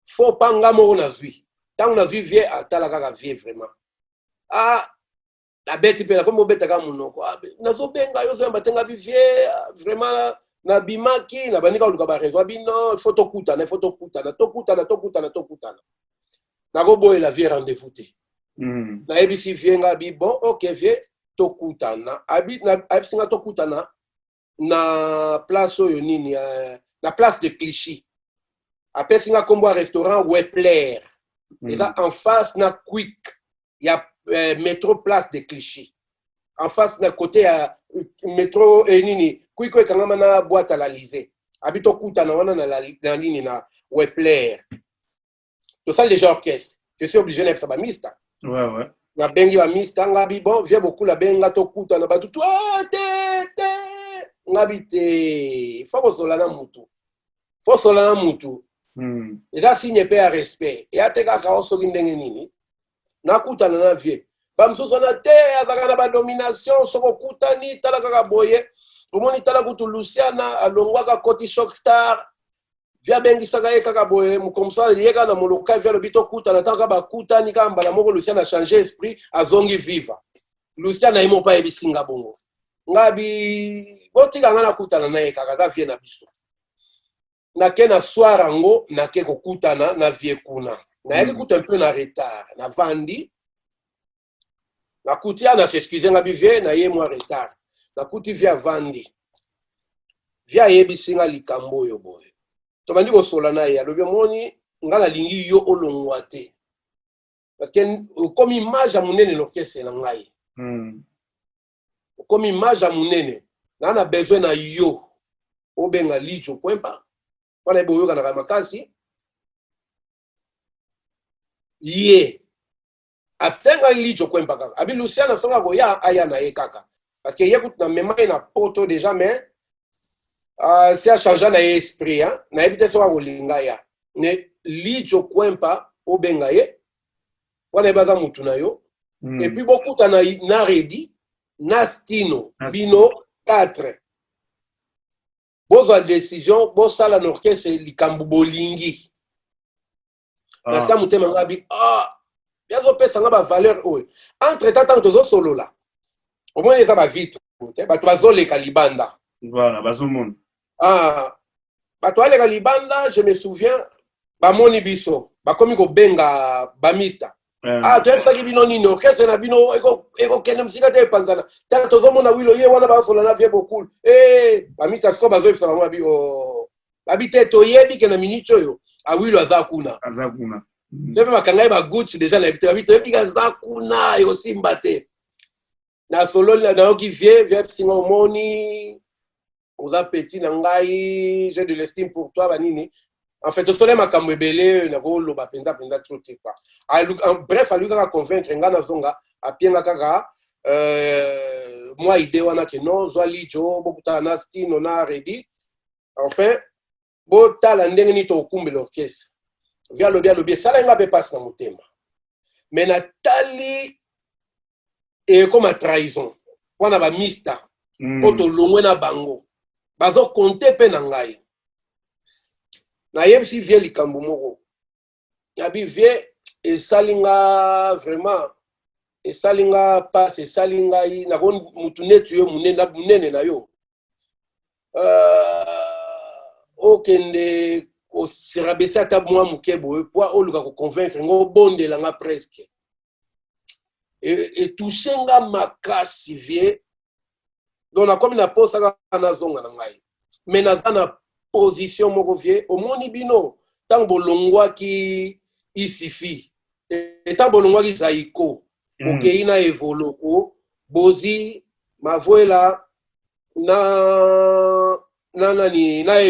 faut pas nga mo na zui. Tant na zui vient atala kaka vient vraiment. La bête pe la comme bête ka munoko. Na zo benga yo zo mbatenga bi vient vraiment na bimaki na banika oluka ba raison bino il faut tokutana na go boy la vie rendez-vous te na ebisi vienga bi bon OK vie tokutana abi na abisinga tokutana na place oyo nini na place de Clichy après singa kombo restaurant Wepler eza en face na Quick ya métro place de Clichy en face na côté à métro nini Kwiko kangama na boîte à l'Alizé. Habito kuta na wana na ligne na Wepler. To salle déjà orchestre. Je suis obligé d'être mista. Ouais. Na bengi ba mista ngabi bon, vient beaucoup la benga to kuta na batu to te ngabi te. Faut solana mutu. Et là signe pe à respect. Et ateka ka oso ndenge nini. Na kuta na vie. Ba msoso na te azaka na ba domination soko kuta ni talaka ka boye. Omoni tala kutu Luciana alongwaka koti shock star via bengi saka ye kaka boye mukomsa yeka na moloka via le bito kuta na taka ba kuta ni kamba la moko Luciana changer esprit azongi viva Luciana imo pa ebisinga bongo ngabi botika ngana kuta na ye kaka za vie na biso na ke na soir ango na ke kokutana na vie kuna na yeki kuta un peu na retard na vandi na kutia na s'excuser ngabi vie na ye moi retard na kuti via vandi via yebisinga likambo yo boye to bandi ko sola na ye alobi moni ngala lingi yo olongwa te parce que comme image à munene l'orchestre na ngai comme image à munene na besoin na yo obenga lijo kwempa wana boyo kana makasi ye atenga lijo kwempa kaka abi Luciana songa go ya aya na ye kaka parce que yécoute na mémoire na poto déjà mais c'est à changer na esprit hein na ebite so ngolinga ya ne lijo kwempa obenga ye wana baza mutu na yo et puis beaucoup na redi na stino bino 4 bozo décision bo sala n'orchestre likambu bolingi na sa mutema ngabi biazo pesa nga ba valeur oyo entre temps tozo solo là au moins les a ba vitre ba tozo le kalibanda voilà bazomon ba to ale kalibanda je me souviens ba moni biso ba komi ko benga ba mista tu epsa ki bino nino kese na bino eko kene msika te panzana ta tozo mona wilo ye wana ba solo na vie beaucoup ba mista sko bazo epsa ngwa bi babite to yebi ke na minute yo a wilo azakuna sepe bakangai ba Gucci déjà na babite yebi ka zakuna eko simba te na solo na oki vie singa moni oza petit na ngai j'ai de l'estime pour toi banini En fait, au soleil, ma camébélé, na go loba penda trop quoi. Bref, à lui qu'à convaincre ngana zonga, à pienga kaka, moi idée wana que non, zali jo, bokuta nasti nona ready. Enfin, bo tala ndenge ni to kumbe l'orchestre. Via le bien, ça là nga passe na motema. Mais na tali et comme à trahison. Wana ba mista. Oto longwe na bango. Bazo compter pe na ngai. Na yebsi vie likambo moko. Yabi vie et salinga vraiment et salinga passe salinga yi na kon mutune tuyo munene na yo. Okende o serabesa ta moi mukebo po oluka ko convaincre ngo bonde la nga presque. Et touchenga makasi vie. Donc na comme na posa na zonga na ngai. Mais na zana position moko vie au moni bino tant bolongwa ki isifi et tant bolongwa ki zaiko OK ina evoloko bozi mavoela na nani na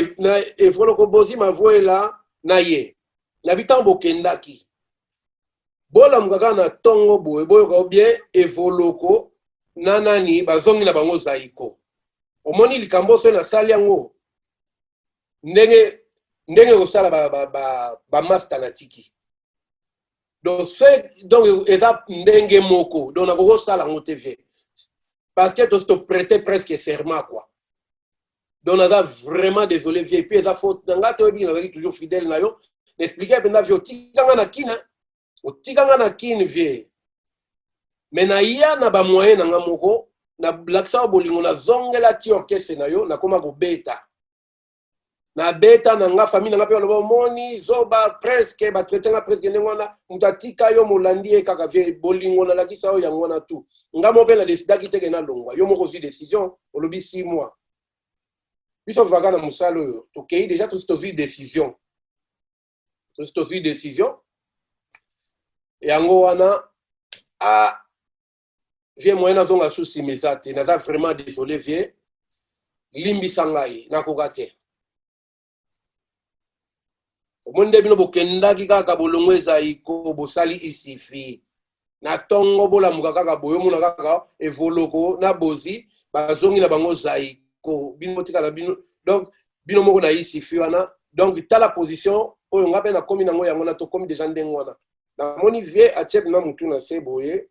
evoloko bozi mavoela na ye na bitambo kendaki bola mukaka na tongo boye boyo bien evoloko na nani bazongi na bango zaiko omoni likambo so na sali yango ndenge osala ba master na tiki donc eza ndenge moko donc nako sala ngo TV parce que to prêter presque serment quoi donc on a vraiment désolé vieux puis eza faute nga to bi na toujours fidèle na yo expliquer ben vieux tikanga na kina vieux mais na ya na ba moyen na moko na blacksa bolingo na zongela ti orchestre na yo na koma ko beta na beta na nga famille na nga pe lo moni zoba presque ba traiter nga presque ngona mutatika yo molandi e kaka vie bolingo na lakisa yo yango na tout nga mo pe na décida ki teke na longwa yo moko vi décision olobi 6 mois biso vaga na musalo yo to kei déjà tout vi décision yango wana a vie moyen zonga souci mesate na za vraiment désolé vie limbi sangai na kokate monde bino bokenda ki kaka bolongo ezaiko bosali isifi na tongo bola mukaka kaka boyo muna kaka evoloko na bozi bazongi na bango zaiko bino tika bino donc bino moko na isifi wana donc tala position oyo ngape na komi nango yango na to komi déjà ndengo wana na moni vie achep na mutu na seboye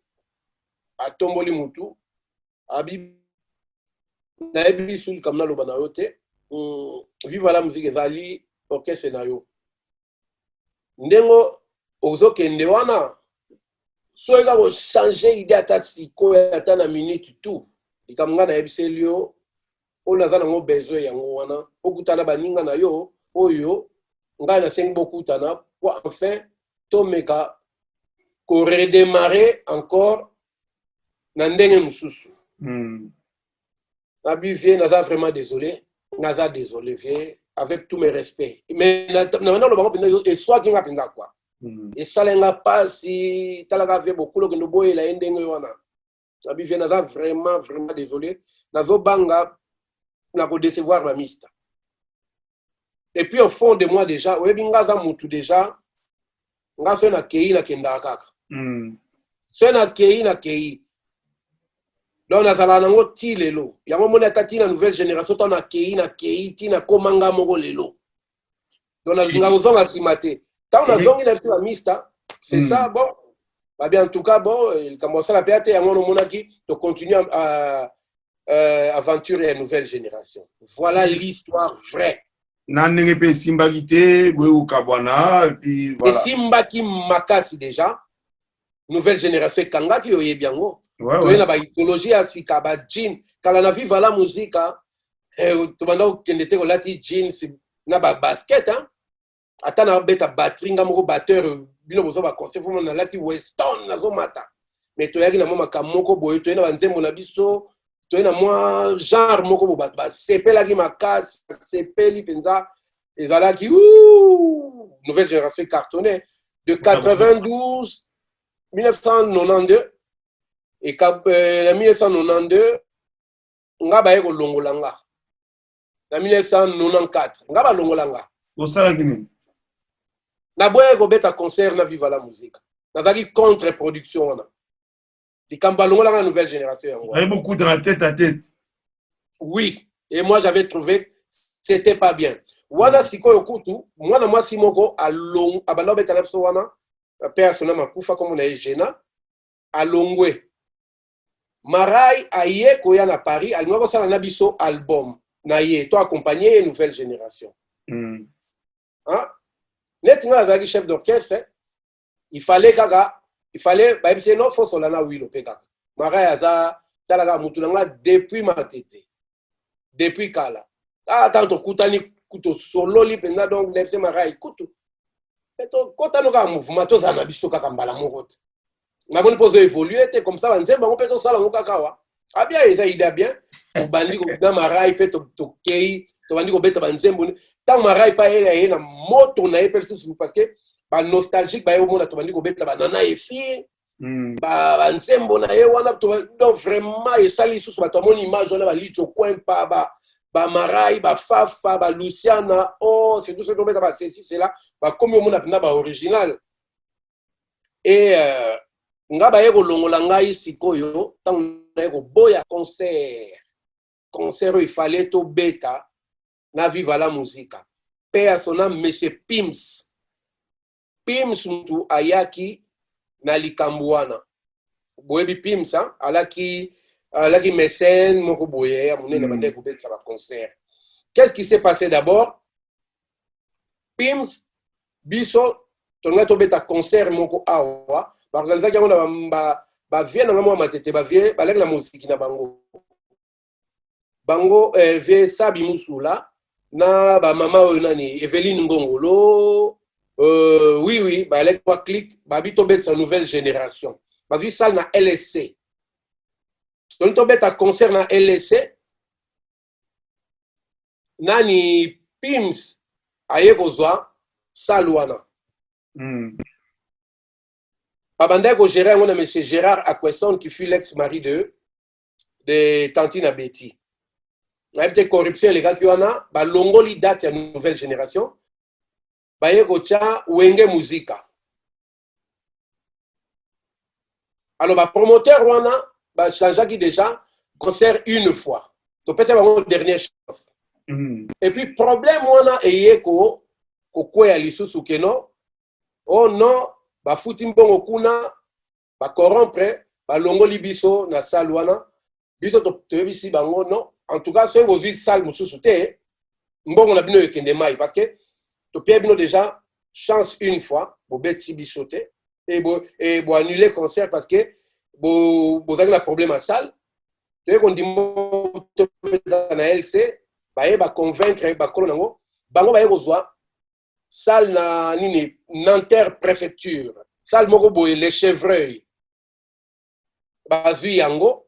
atomboli mutu abi na ebisul kamna loba na yote viva la musique ezali orchestre na yo ndengo ozokende wana so eza ko changer idée ata siko ata na minute tout likamanga na ebiselio ona za nango besoin yango wana okutana baninga na yo oyo ngai na sengi bokutana pour enfin tomeka ko redémarrer encore na ndenge mususu Abi vie naza vraiment désolé vie avec tous mes respects mais maintenant le bango et soit kinga pinga quoi et ça lenga pas si talaka vie beaucoup le ndo boy la ndenge wana Abi vie naza vraiment désolé nazo banga na ko décevoir ma mista et puis au fond de moi déjà ouais binga za mutu déjà nga so na kei na kenda kaka so na kei donc nazala nango ti lelo yango mona tati na nouvelle génération to na kei ti na komanga moko lelo donc nalinga ozonga simate tant na zongi na la mista c'est ça bon bah bien en tout cas bon il commence à la perte yango no monaki to continuer à aventure et nouvelle génération voilà l'histoire vraie na ndenge pe simbagité boyo kabwana puis voilà simbaki makasi déjà nouvelle génération kangaki yo yebiango ouais na ba idéologie afrika ba jean kala na viva la musique to banda kendete ko lati jeans na ba basket ata na beta batterie ngamo batteur bino bozo ba concert fo na lati weston na zo mata mais to yaki na mama kamoko boyo to na banzembo na biso to na moi genre moko bo ba sepela ki makas sepeli penza ezalaki nouvelle génération cartonnée de 92 1992 et en 1992 nga ba yeko longola nga na 1994 nga ba longola nga osala kimi Na boye kobeta concert na Viva la musique. Nazaki contre-production wana. Di kambalongo la nouvelle génération. Il y avait beaucoup dans la tête à tête. Oui, et moi j'avais trouvé que c'était pas bien. Wana sikoyo kutu, mwana mwasi moko along abanda beta na so wana, père sona makufa comme on a gena alongwe. Marai aye koya na Paris, alinga ko sala na biso album. Na ye to accompagner une nouvelle génération. Hein? Net nga azaki chef d'orchestre, il fallait bah c'est non faut solana wilo peka. Marai aza talaga mutulanga depuis matete. Depuis kala. Ah tanto kutani kuto solo li penda donc lepse Marai kutu. Eto kota no ka mouvement to za na biso kaka mbala moko. Na bonne pose évoluer te comme ça banzemba on peut to sala ngo kakawa. Ah bien eza ida bien. Bandi ko na Marai pe to kei to bandi ko beta banzembo. Tant Marai pa ele na moto na epel tout parce que ba nostalgique ba yo mona to bandi ko beta banana e fi. Ba banzembo na ye wana to donc vraiment et sali sous ba to mon image on a ba licho coin pa ba Marai ba Fafa ba Luciana oh c'est tout ce qu'on beta ba ceci c'est là ba comme yo mona pina ba original et nga ba ye ko longola ngai sikoyo tant na ko boya concert il fallait to beta na Viva la musique. Père son nom monsieur Pims mutu ayaki na likambuana. Boyebi Pims hein alaki mécène moko boye amune na bande ko beta ba concert. Qu'est-ce qui s'est passé d'abord? Pims biso tonga to beta concert moko awa ba organiser yango ba vie na ngamo matete ba vie ba lek la musique na bango. Bango vie Sabi Musula na ba mama nani Evelyne Ngongolo oui ba lek kwa click ba bito bet sa nouvelle génération ba vi salle na LSC donc to bet a concert na LSC nani Pims aye kozwa salwana babanda ko gérer on a monsieur Gérard Aquesson qui fut l'ex-mari de Tantina Betty. Il y a des corruptions, les gars qui ont a, longoli date à une nouvelle génération. Il y a Wenge Musica. Alors, le promoteur, on a changé déjà concert une fois. Donc, peut-être avoir une dernière chance. Et puis, problème, on a ko quoi à l'issue sous Keno. Oh non, ba foutimbo okuna, ba corrompre, ba longoli biso na salwana. Biso to bisi bango non. En tout cas, si vous avez salle moussouté, on a bien eu mai parce que tu peux déjà chance une fois, vous bête si bisoté et vous annuler le concert parce que vous avez un problème à salle. Donc on dit dans la LC, va convaincre ba kolonango, bango ba yozwa salle na nini Nanterre préfecture, salle moko boye les chevreuils. Ba vu yango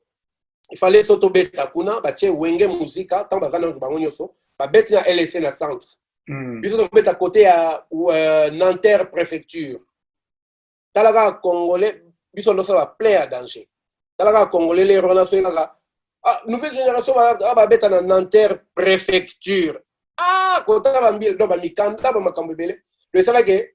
il fallait s'auto-bêta kuna ba che Wenge Musica tant bazana bango nyoso ba bêta na LSC na centre biso bêta côté à Nanterre préfecture talaga congolais biso ndo ça plein à danger talaga congolais les relations ah nouvelle génération ba bêta na Nanterre préfecture ah kota ba mbil do ba mikanda ba makambo belé le ça là que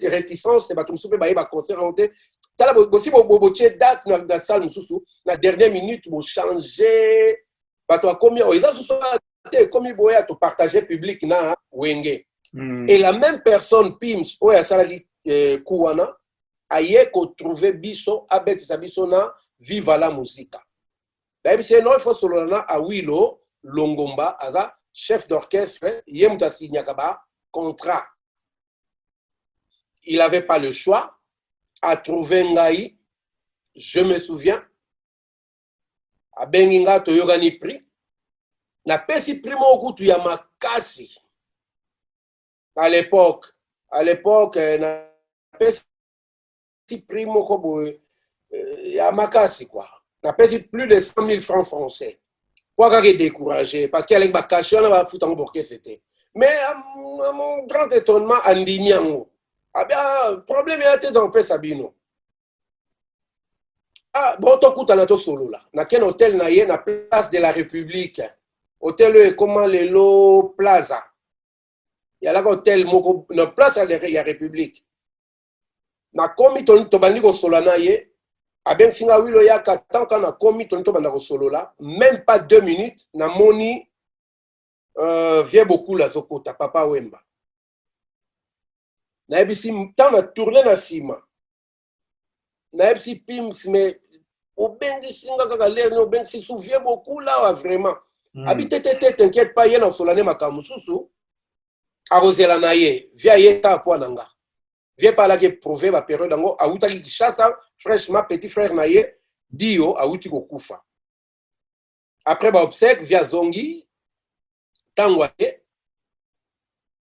réticence c'est ba tout soupe ba concert honte tala aussi boche date na la salle mususu na dernière minute bo changer bato a combien ils a société comme boya to partager public na Wenge et la même personne Pims o ya sala kuwana aye ko trouver biso abet sa biso na Viva la musique d'ailleurs c'est non il faut solana a Wilo Longomba aza chef d'orchestre yemuta signaka ba contrat il avait pas le choix à trouver ngai, je me souviens, à Benginga Toyogani prix, na pesi primo okutu ya makasi. À l'époque, na pesi primo kobo ya makasi quoi. Na pesi plus de 100 000 francs français. Pourquoi qu'il est découragé? Parce qu'avec ma cache, on va foutre en borquet c'était. Mais à mon grand étonnement, Andignan. Ah bien, problème est dans le Sabino. Ah, bon, tu as un solo là. Dans quel hôtel na yé na place de la République? Hôtel comment le Plaza. Il y a là hôtel moko na place à la République. Na komi to bandi ko solana ye. Aben singa wilo ya tant kana komi to banda ko solola, même pas 2 minutes na moni vient beaucoup la zokota papa Wemba. Na ebisi tant na tourner na sima. Na ebisi pims mais au bengi singa kaka l'air no bengi se souvient beaucoup là vraiment. Habite t'inquiète pas yena solane makamususu. Arosela na ye, via ye ta po nanga. Viens par là que prouver ma période dango a outaki chassa fraîchement petit frère na ye dio a outi ko kufa. Après ba obsèque via Zongi tangwa et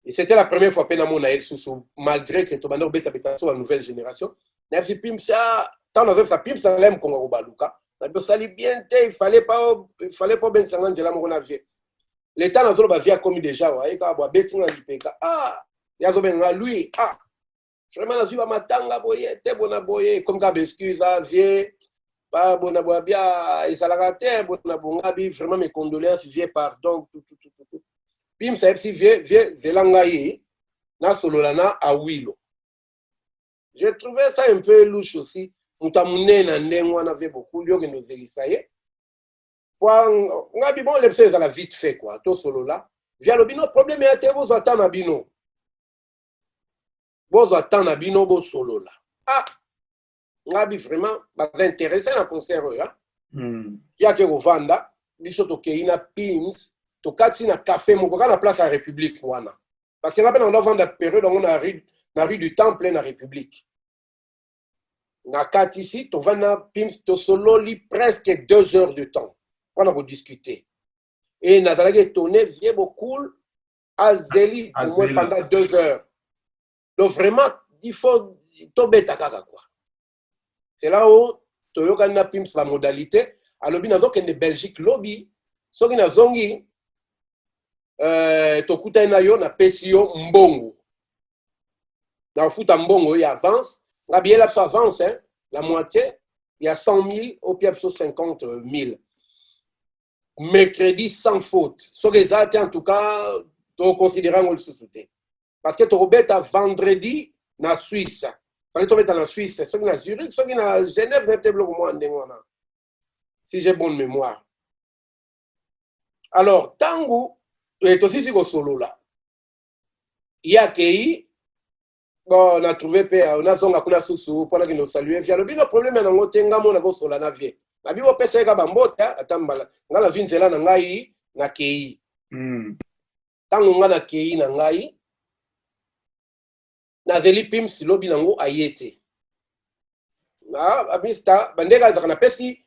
c'était la première fois pena mona el sous malgré que to bando beta beta so la nouvelle génération. Na fi pim ça tant na ça pim ça l'aime kongo baluka. Na be sali bien te il fallait pas ben sangana la mo na vie. L'état na zolo ba via comme déjà wa e ka bo betinga lipeka. Ah ya zo ben lui ah vraiment la suiva matanga boye te bona boye comme ka excuse vie pas bona boya bien et ça la raté bona bonga bi vraiment mes condoléances vie pardon tout pim ça si vie zelangaye na sololana a wilo. J'ai trouvé ça un peu louche aussi mutamune na ndengwa na vie beaucoup lio que nous elisaye pour ngabi bon les choses à la vite fait quoi to solola via le bino problème et te vous attendre bino vous attendre bino bo solola ah ngabi vraiment ba intéressé na concert ya ya ke rovanda biso to keina pins to kati na café moko na place à République wana parce que rappelle on doit vendre la période on a rue du Temple na République na kati ici to vana pins to sololi presque 2 heures de temps on a discuté et nazalaki étonné vie beaucoup à Zeli au moins pendant 2 heures. Donc vraiment, il faut tomber ta caca quoi. C'est là où Toyoka na pims la modalité. Alors bien nazo kende Belgique lobby, so ki nazongi to kuta na yo na pesio mbongo. Na futa mbongo il avance, la bien là ça avance hein, la moitié, il y a 100 000 au pire 50 000. Mercredi sans faute. So que ça en tout cas, to considérant le sous-souté. Parce que tu rebêtes à vendredi na Suisse. Fallait tomber dans la Suisse. Ceux qui na Zurich, ceux qui na Genève, n'est pas si j'ai bonne mémoire. Alors, tangu, tu es aussi sur solo là. Il y a qui, bon, on a trouvé, on a zonga kuna susu, pendant que nous saluons, via le problème, on a tenga mon ago sur la navire. La Bible peut se faire bambota, atambala. Nga la vine zela na ngai na kei. Tangu nga na kei na ngai. Na zeli pim si lobi nango ayete. Na abista bandega zakana pesi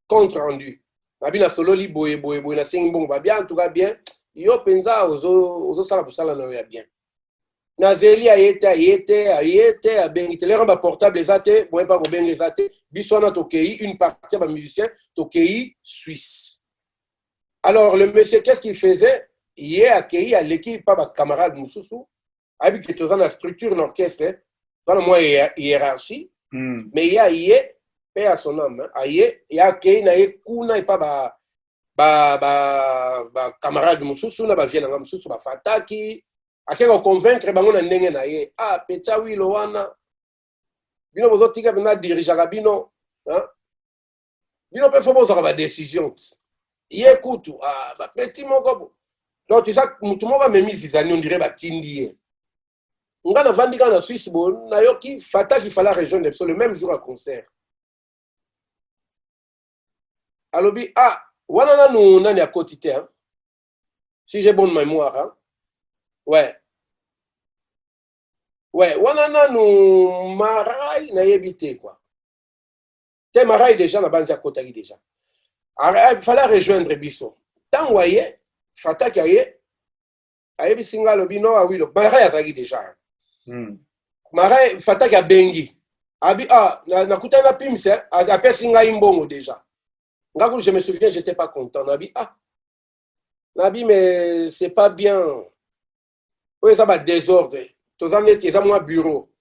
compte rendu. Na bina solo li boye na sing bon ba bien en tout cas bien. Yo penza ozo sala pour sala na ya bien. Na zeli ayete abengite les ramba portable ezate, bon pas ko bengi ezate, biso na tokei une partie ba musicien tokei suisse. Alors le monsieur qu'est-ce qu'il faisait? Il est accueilli à l'équipe par ba camarade Moussou. Avec que tu as la structure l'orchestre, dans le moins hiérarchie, mais il y a paix à son âme, il y a qui n'a kuna et pas camarade Moussou, n'a pas vient dans Moussou, n'a fataki, à qui on convaincre bango na ndenge na ye, ah pecha wi loana, bino bozo tika bina dirigeant bino, hein, bino pe faut bozo ba décision, y écoute, ah ba petit moko, donc tu sais tout le monde va me mise zani on dirait ba tindi. On a vendu dans la Suisse, on a yoki Fata qui fallait rejoindre le même jour à concert. Alors, ah, voilà, nous, on a quotidien. Hein? Si j'ai bonne mémoire, hein? Ouais, voilà, nous, Marai, n'a habité, quoi. T'es Marai déjà, la base à côté déjà. Alors, il fallait rejoindre Bisso. Tant, vous voyez, Fata qui a eu, a singa le bino, ah oui, le Marai a déjà. Marais Fataki a bengi. Abi na kuta na pimse a pesi ngai mbongo déjà. Ngaku je me souviens j'étais pas content. Nabi Nabi mais c'est pas bien. Oui ça va désordre. Tozamne tieza moi bureau.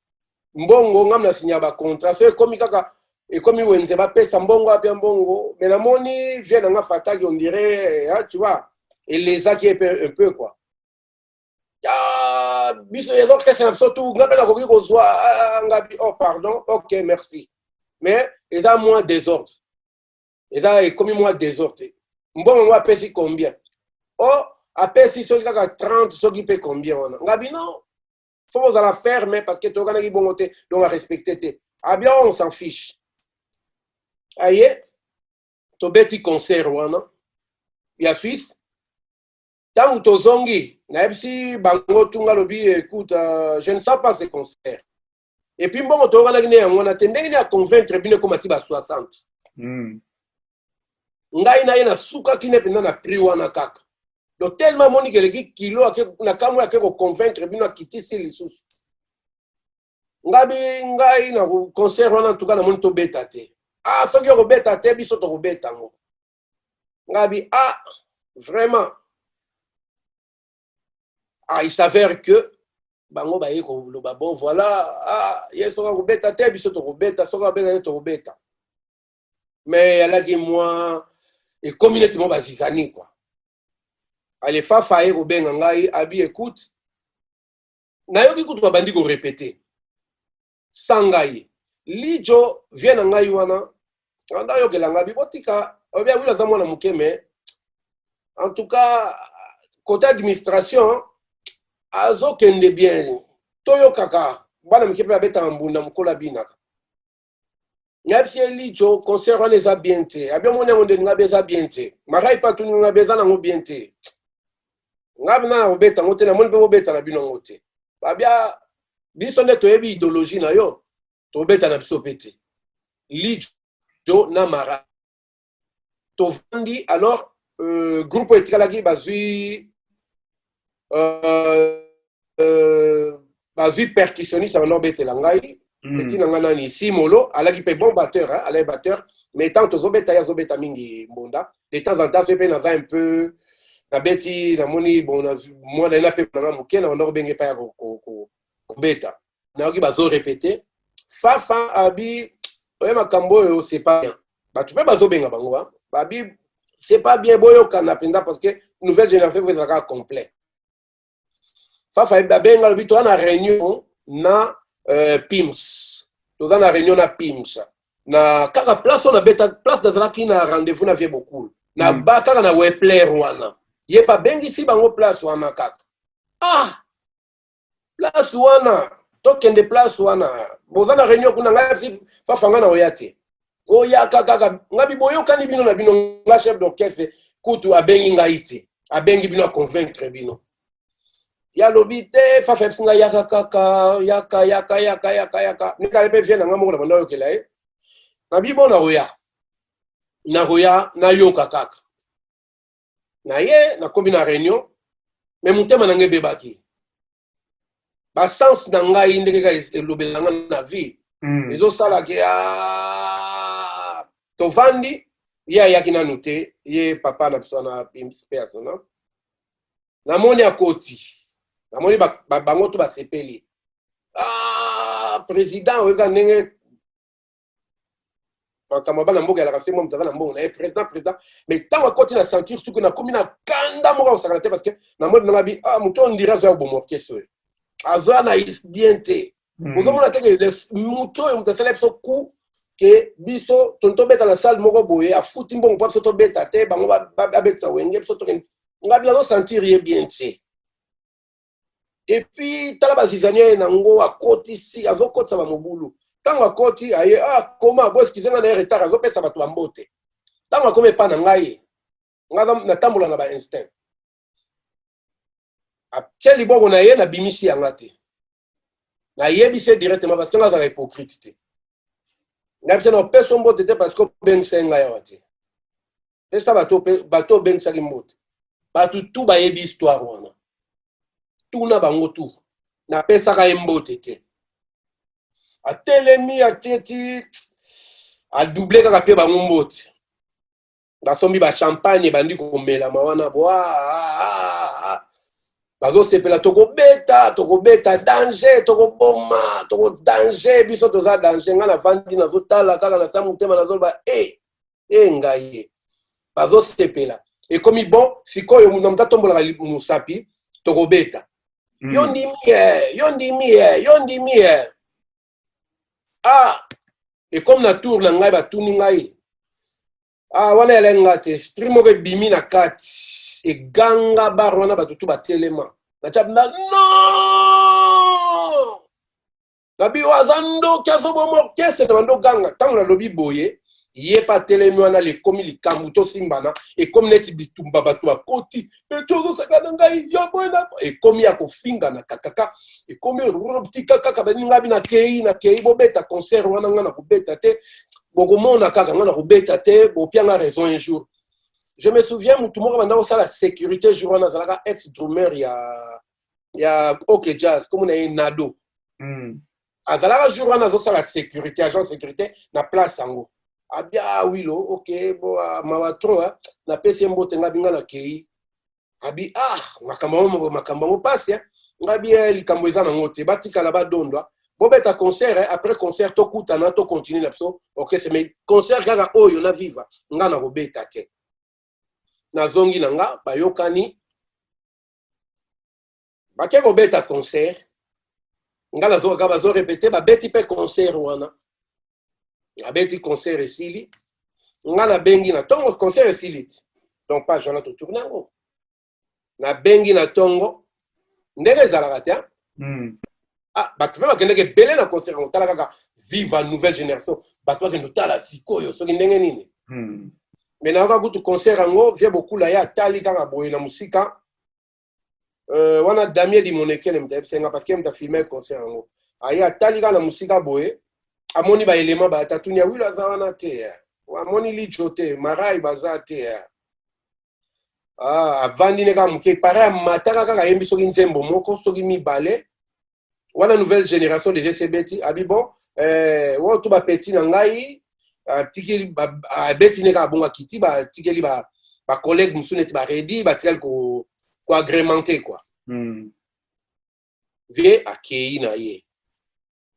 Mbongo ngam na signa ba contrat. C'est comme kaka et comme wenze ba pesa mbongo apia mbongo. Mais na moni vient nga Fataki on dirait tu vois. Et les a qui un peu quoi. biso les autres qu'est-ce que tout ngabe la koki ko soit ngabi oh pardon OK merci mais ils ont moins désordre ils ont comme moins désordre bon moi pèse combien oh après si so ka 30 so qui paie combien on ngabi non faut vous la faire mais parce que to kana ki bon côté donc respecter ah bien on s'en fiche aye to beti concert wana ya Suisse tant to zongi na si bango tunga lobi écoute je ne sens pas ces concerts et puis bon to kana ki on a tendé à convaincre bino comme atiba 60 ngai na ina suka kine penda na prix wana kaka donc tellement moni que le kilo na kamwa ke ko convaincre bino kitisi lisusu ngai na concert wana tuka na moni to beta te ah soki ko beta te biso to ko beta ngo ngabi ah vraiment ah il s'avère que bango ba yiko lo ba bon voilà ah yeso ko beta te biso to ko beta soka beta to ko beta mais elle dit moi et communauté mo bazizani quoi allez fafa e ko benga ngai abi écoute na yoki kutu babandi ko répéter sangai lijo vient ngai wana anda yo kelanga bibotika obia wila za mwana mukeme en tout cas côté administration azo kende bien toyo kaka bana mikepe abeta mbunda mukola binaka nyapsi lijo concert les a bien té abia mona monde ngabe za bien té marai pa tuni ngabe za nango bien té ngabe na obeta ngote na moni pe obeta na bino ngote babia biso nde toyebi idéologie na yo to beta na biso pete lijo na mara to vandi alors groupe etikalaki bazui bazui percussionniste na beta ngai eti na ngana ni simolo alaki pe bon batteur hein alaki batteur mais tant to beta ya beta mingi mbonda de temps en temps pe na va un peu na beti na moni bon na moi na pe na muke na ndo benge pa ya ko beta na ki bazo répéter fafa abi oye makambo c'est pas bien ba tu peux bazo benga bango hein babi c'est pas bien boyo kana penda parce que nouvelle génération vous êtes complet fafa benga lobi to na réunion na PIMS to na réunion na PIMS na kaka place on a beta place dans la qui na rendez-vous na vie beaucoup na ba kaka na wepler wana ye pa bengi si bango place wana kaka ah place wana tokende place wana bozana réunion kuna ngai fafanga na oyate oya kaka ngabi boyokani bino na bino nga chef d'orchestre kutu abengi ngaiti abengi bino convaincre bino ya lobite fafepsinga yaka kaka yaka nika lepe vient nga moko na banda yokela na bibo na oya na yoka kaka na ye na kombi na réunion mais mutema na ngebe baki ba sens na ngai ndenge ka elobelanga na vie ezo sala ke to vandi ya yakina noté ye papa na biso na persona na moni akoti na moni bango to ba sepeli président weka ndenge makamaba na mboka ya la kasi mo mtaka na mbongo na président mais tant akoti na sentir suku na komi na kanda mo ka osakala te parce que na moni na bi muto ndira zo ya bomo orchestre azana isdiente uzomona keke muto mtasela biso ku ke biso tonto beta la salle moko boye afuti mbongo pa biso to beta te bango babetsa wenge biso to ngabi la sentir ye bien ti et puis tala bazizania nango akoti si azokotsa ba mobulu tango akoti aye koma boss kizenga na retard azopesa bato bambote tango akome pa na ngai ngaza na tambola na ba instinct Cheli bogo na ye na bimisi yangate. Na yebise directement parce que nga za hypocrite te. Na bise no peso mbote te parce que ben senga ya wate. Esa bato ben saki mbote. Bato tout ba yebi histoire wana. Tout na bango tout. Na pesa ka mbote te. A telemi a teti a doubler ka pe bango mbote. Ba sombi ba champagne bandi ko mela mawana bo bazo sepela toko beta danger toko boma toko danger biso toza danger nga na vandi na zotala kaka na samu tema na zoba ngai bazo sepela et comme bon sikoyo mutatombola musapi toko beta Yondimi. Ah, et comme na tour na ngai ba tuni ngai. Ah, wana elenga te esprit moko bimi na kati e ganga bar wana batutu batelema. Na tchabna non! Nabi wazando kiazo bomo kese na bando ganga tango na lobi boye. Yé pas télémi wana le komi li kamuto simbana et comme neti bitumba batu akoti et chozo sakana ngai ya boena et komi ya kofinga na kakaka et komi petit kaka baninga bina kei bobeta concert wana ngana bobeta te bokomona kaka ngana bobeta te bopianga raison un jour. Je me souviens mutu moko banda osala sécurité jour wana zalaka ex drummer ya OK Jazz comme na Nado. Azalaka jour wana zosala sécurité agent sécurité na place sango. Abia wilo ok bo mawatro na pesi mbote ngabinga na kei abi makambo passe ngabi likambo eza na ngote batika la badondwa bobeta concert après concert to kutana to continuer la so ok c'est mais concert kaka oyo na viva ngana bobeta te na zongi nanga bayokani bake bobeta concert ngala zo ka bazo répéter ba beti pe concert wana abeti concert esili ngana bengi na tongo concert esili donc pas jona to tourner ngo na bengi na tongo ndenge zalaka te ah batu ba kende ke belé na concert ngo tala kaka viva nouvelle génération batu ke ndotala sikoyo so ndenge nini mais na ka kutu concert ngo vient beaucoup la ya tali kaka boye na musika wana Damien di monekele mtapsenga parce que mta filmer concert ngo aya tali kaka na musika boye amoni ba élément ba tatunya wila za wana te amoni li jote marai baza te ah avandi ne ka muke para mataka kaka yembi soki nzembo moko soki mibale wana nouvelle génération de GCBT abi bon wo to ba petit na ngai tikeli ba beti ne ka bonga kiti ba tikeli ba collègue musune ba ready ba tikeli ko agrémenter quoi vie akei na ye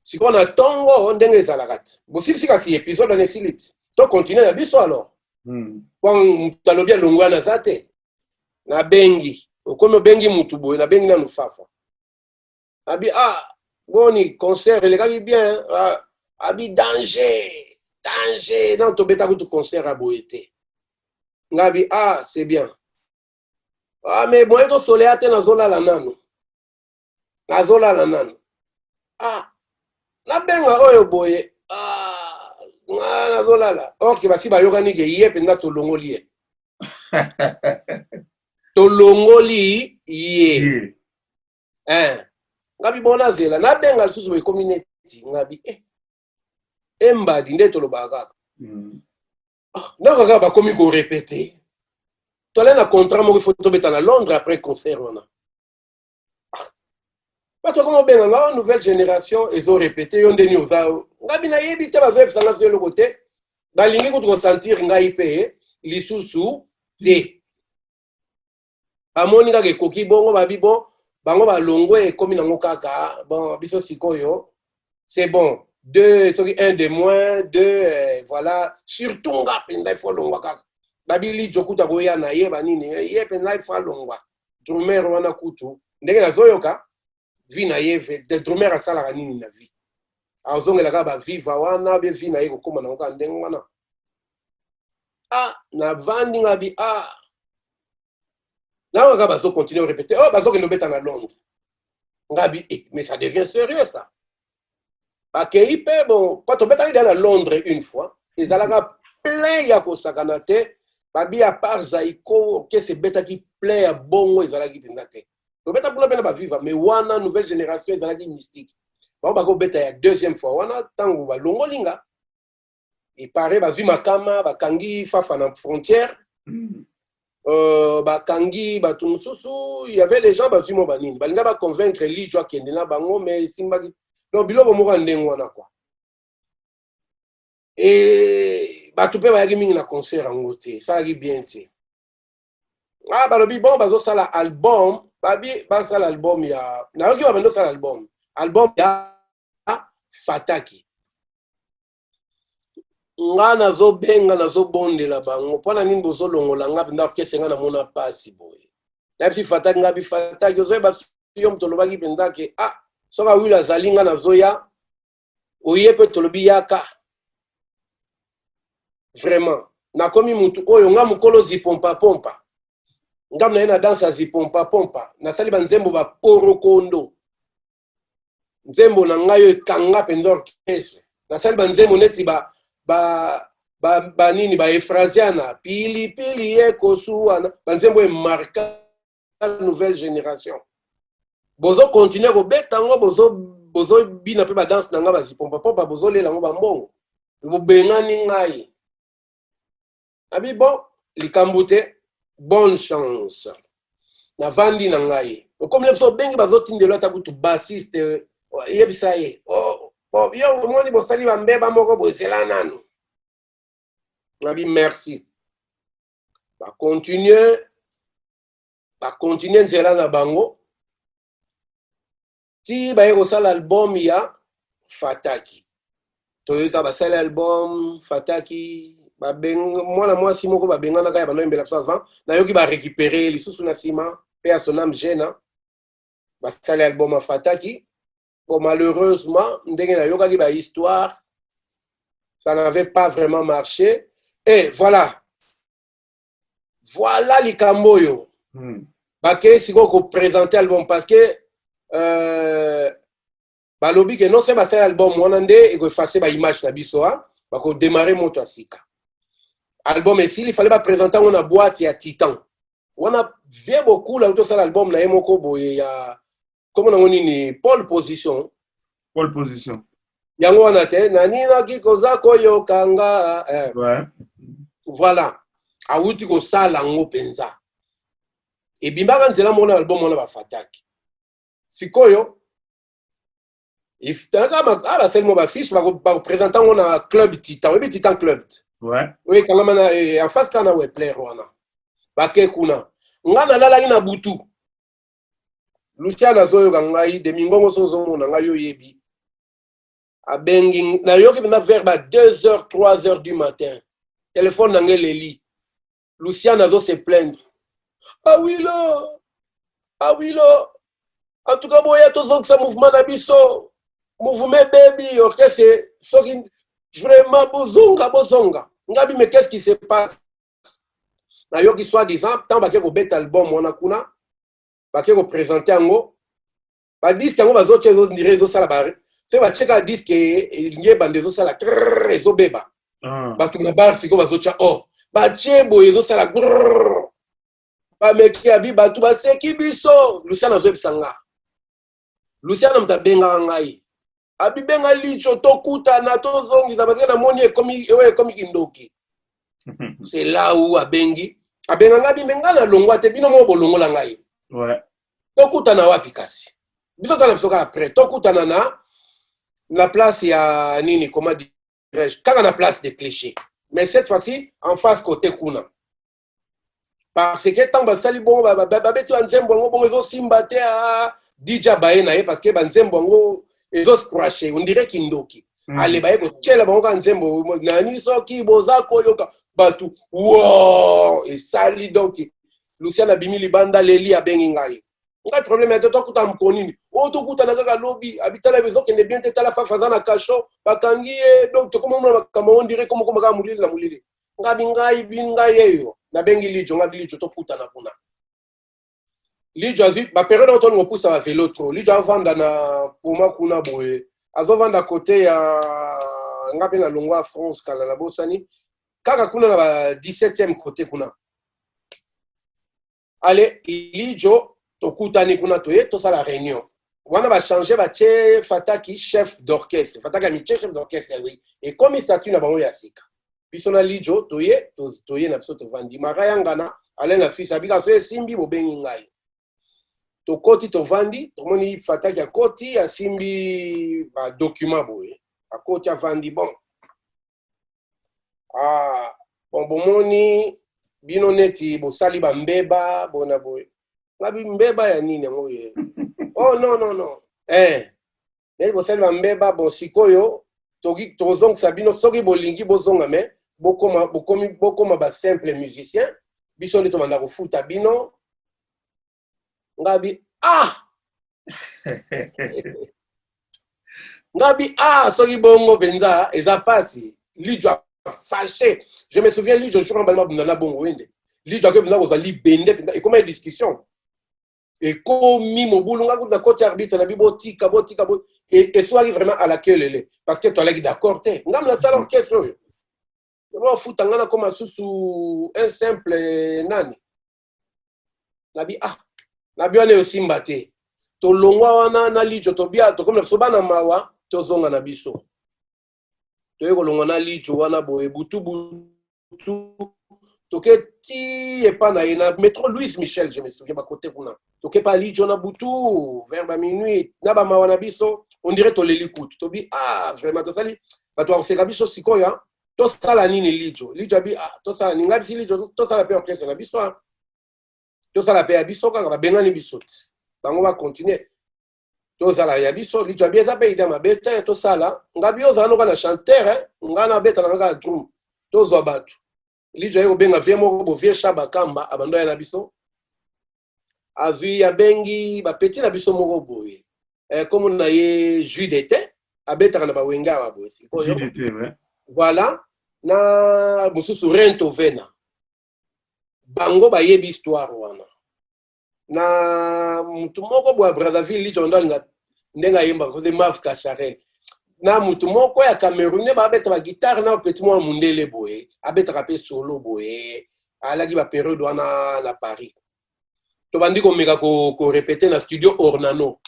si on a tongo ndenge ezalakati bosili sika si épisode na silit to continuer na biso alors kwa talobia longwana zate na bengi okomo bengi mutu boye na bengi na nufafa abi boni concert le kaki bien abi danger non to beta kutu concert a boete ngabi c'est bien mais bon to soleate na zola la nano na benga oyo boye na zolala ok basi bayokani ke ye penza tolongoli ye ngabi bona zela na benga lisusu boye community ngabi embadi nde tolobaka na kaka bakomi ko répéter tole na contrat moko faut tobeta na Londres après concert wana bato comme ben la nouvelle génération ils ont répété yondeni oza ngabi na yebi te bazo efsanga sur le côté balingi ko to sentir ngai pe lisusu te amoni ka ke koki bongo babibo bango balongwe komi nango kaka bon biso sikoyo c'est bon deux un de moins deux voilà surtout nga penza il faut longwa kaka babili jokuta boya na ye banini ye penza il faut longwa drummer wana kutu ndenge na zoyoka vie na ye de drummer asala nini na vie azongela ka ba viva wana be vie na ye kokoma na ngoka ndengo wana na vandi ngabi na nga bazo continuer répéter bazo ke nobeta na Londres ngabi mais ça devient sérieux ça akei pe bon quand on beta na Londres une fois ils alaka plein ya ko sakanate babi à part Zaiko que c'est beta qui plein ya bongo ils alaki pinate beta pour la ba vivre mais wana nouvelle génération ils alaki mystique ba ko beta ya deuxième fois wana tango ba longolinga il paraît bazui makama bakangi fafa na frontière bakangi batumususu il y avait les gens bazui mo banini balinga ba convaincre li jwa kende na bango mais simbaki no biloko moko ndengo wana quoi et batupe ba yaki mingi na concert ngote ça agi bien ti balobi bon bazo sala album babi basala album ya na yoki ba bando sala album ya Fataki nga nazo benga nazo bondela bango pona nini bozo longola nga pinda kesenga na mona pasi boye na bi Fataki nga bi Fataki ozo ba yom tolobaki penza ke ah soka wila zalinga na zoya oye pe tolobi yaka vraiment nakomi mutu oyo nga mukolo zipompa pompa ngam na yena dansa zipompa pompa nasali banzembo ba porokondo nzembo na ngayo ekanga penza orchestre nasali banzembo neti ba nini ba efrasiana pili pili ekosuana banzembo e marka nouvelle génération bozo continuer ko betango bozo bina pe ba danse na nga ba zipompa pompa bozo lela ngo ba mbongo bo bengani ngai abi bon likambute bonne chance na vandi na ngai comme les so bengi bazo tindelo takutu bassiste yebisa ye yo moni bo sali ba mbeba moko bozela nanu abi merci ba continuer nzela na bango ti ba yeko sala album ya Fataki toyoka basala album Fataki mwana mwasi moko babengana kaya banoyembela biso avant nayoki barécupérer lisusu na nsima pe ya son âme gêne basala album ya Fataki. Bon, malheureusement ndenge nayokaki bahistoire ça n'avait pas vraiment marché et voilà likambo oyo bake sikoyo koprésente album parce que balobi ke non se basala album wana nde ekoefase baimage na biso bakodémarre moto ya sika album esili il fallait baprésente yango na boîte ya Titan wana vie beaucoup la utosala album na ye moko boye ya comment on dit pole position yango wana te nanina kikoza koyo kanga ouais voilà awuti ko sala ngo penza e bimbaka nzela mona album wana ba Fataki sikoyo iftaka ba selmo ba fiche ba présenter ngo na club Titan oui Titan club ouais oui kanga mana en face kana we player wana ba ke kuna ngana lala ina butu Luciana zoyo ngai de mingongo sozo mona ngai yo yebi abengi na yoki na vers 2h 3h du matin téléphone nangé leli Luciana zo se plaindre ah oui là en tout cas boya to zonk sa mouvement na biso mouvement baby ok c'est soki vraiment bozonga ngabi mais qu'est-ce qui se passe na yoki soit disant tant ba ke ko bet album wana kuna ba ke ko présenter ngo ba disque ngo bazoche zo ndire zo sala ba c'est ba cheka disque ngie bande zo sala zo beba ba tu na bar siko bazocha ba chebo zo sala ba meki abi ba tu ba seki biso Luciana zo bisanga Luciana mtabenga ngai abi benga licho tokuta na tozongiza parce que na moni comme kindoki c'est là où abenga ngabi mengana longwa te bino mo bolongola ngai ouais tokuta na wapi kasi biso tana biso après tokuta na la place ya nini comment dirais-je kaka na place de cliché mais cette fois-ci en face côté kuna parce que tant basali bon babeti nzembo ngo bon ezo simba te DJ baena parce que banzembo ngo ezo scratcher on dirait kindoki ale baye ko tshela bango ka nzembo nani soki boza koyoka batu wow et sali donc Luciana bimi libanda leli abengi ngai problème ya to kuta mkonini to kuta na kaka lobby habitala bezo kende bien teta la fafaza na kasho bakangi donc to comme on dirait comme ka mulili na mulili ngabi ngai binga yeyo na bengi lijo ngabi lijo to kuta na kuna lijo azit ba période on ngo poussa va vélo trop lijo avanda na poma kuna boye azovanda côté ya ngapi na longwa France kala na bosani kaka kuna na ba 17e côté kuna allez lijo tokutani kuna toye to sala réunion wana ba changer ba che Fataki chef d'orchestre Fataki mi chef d'orchestre oui et comme statut na bango ya sika bisona lijo toye na biso to vandi maraya ngana ale na fils abika so simbi bo bengi ngai to koti to vandi to moni Fataki ya koti ya simbi ba document boye akoti ya vandi bon moni bino neti bo sali ba mbeba bona boye ngabi mbeba ya nini ngoye non mais bo sali ba mbeba bon sikoyo toki tozong sabino soki bolingi bozonga mais bokoma ba simple musicien biso ndi to manda ko futa bino ngabi Ngabi, ah, soki bongo benza, eza pasi. Lijo a fâché. Je me souviens, Lijo, je suis en balma bundana bongo wende. Lijo a que benza koza libende, et comment il discussion. Et comme Mimobulu, on a coach arbitre, on a botika, et soit vraiment à laquelle parce que tu as d'accord, on a la salle orchestre. On a foutu comme sous un simple nani. Nabi, ah, nabi on est aussi mbaté. To longwa wana na lijo to bia to comme sobana mawa to zonga na biso. To yeko longwa na lijo wana boye butu to ke ti e pa na ina métro Louis Michel, je me souviens ba côté kuna. To ke pa lijo na butu vers ba minuit na ba mawa na biso on dirait to l'écoute. To bi ah vraiment to sali ba to on biso sikoya to sala nini lijo. Lijo bi ah to sala ninga bisi lijo to sala pe orchestre na biso. To sala pe biso kanga ba bengani biso. On va continuer. Tous à la yabiso, lijo bien ça paye ma bête, tout ça là. Ngabio za no kana chanteur, ngana beta na ngaka drum. Tous obatu. Lijo yo benga vie mo bo vie shaba kamba abando ya na biso. Azu ya bengi ba petit na biso mo boye. Comme on a yé jus d'été, abeta na ba wenga wa boye. Jus d'été, ouais. Voilà. Na mususu rento vena. Bango ba yebi histoire wana. Na mutu moko bwa Brazzaville lijo ndanga ndenga yemba ko de Maf Kacharel na mutu moko ya Cameroun ba beta ba guitare na petit mo mundele boye abeta ka pe solo boye alaki ba période wana na Paris to bandi ko meka ko répéter na studio Ornano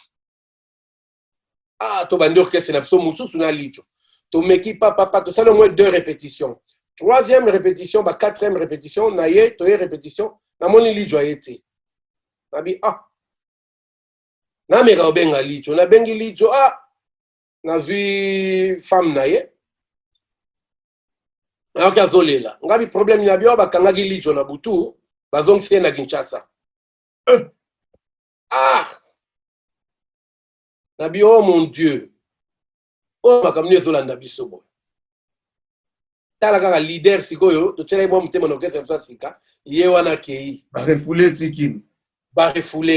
ah to bandi orchestre na so mususu na lijo to meki papa to sala au moins 2 répétitions, 3e répétition ba 4e répétition na ye to ye répétition na moni lijo ayeti. Nabi ah na meka obenga lijo na bengi lijo ah na vu femme na ye na ka zolela ngabi problème na bio bakangaki lijo na butu bazongisi na Kinshasa ah na bio oh mon Dieu oh makamni ezolanda biso bo tala kaka leader sikoyo to tshela ibo mtema no kesa msa sika ye wana kei ba refoulé tikini ba refoulé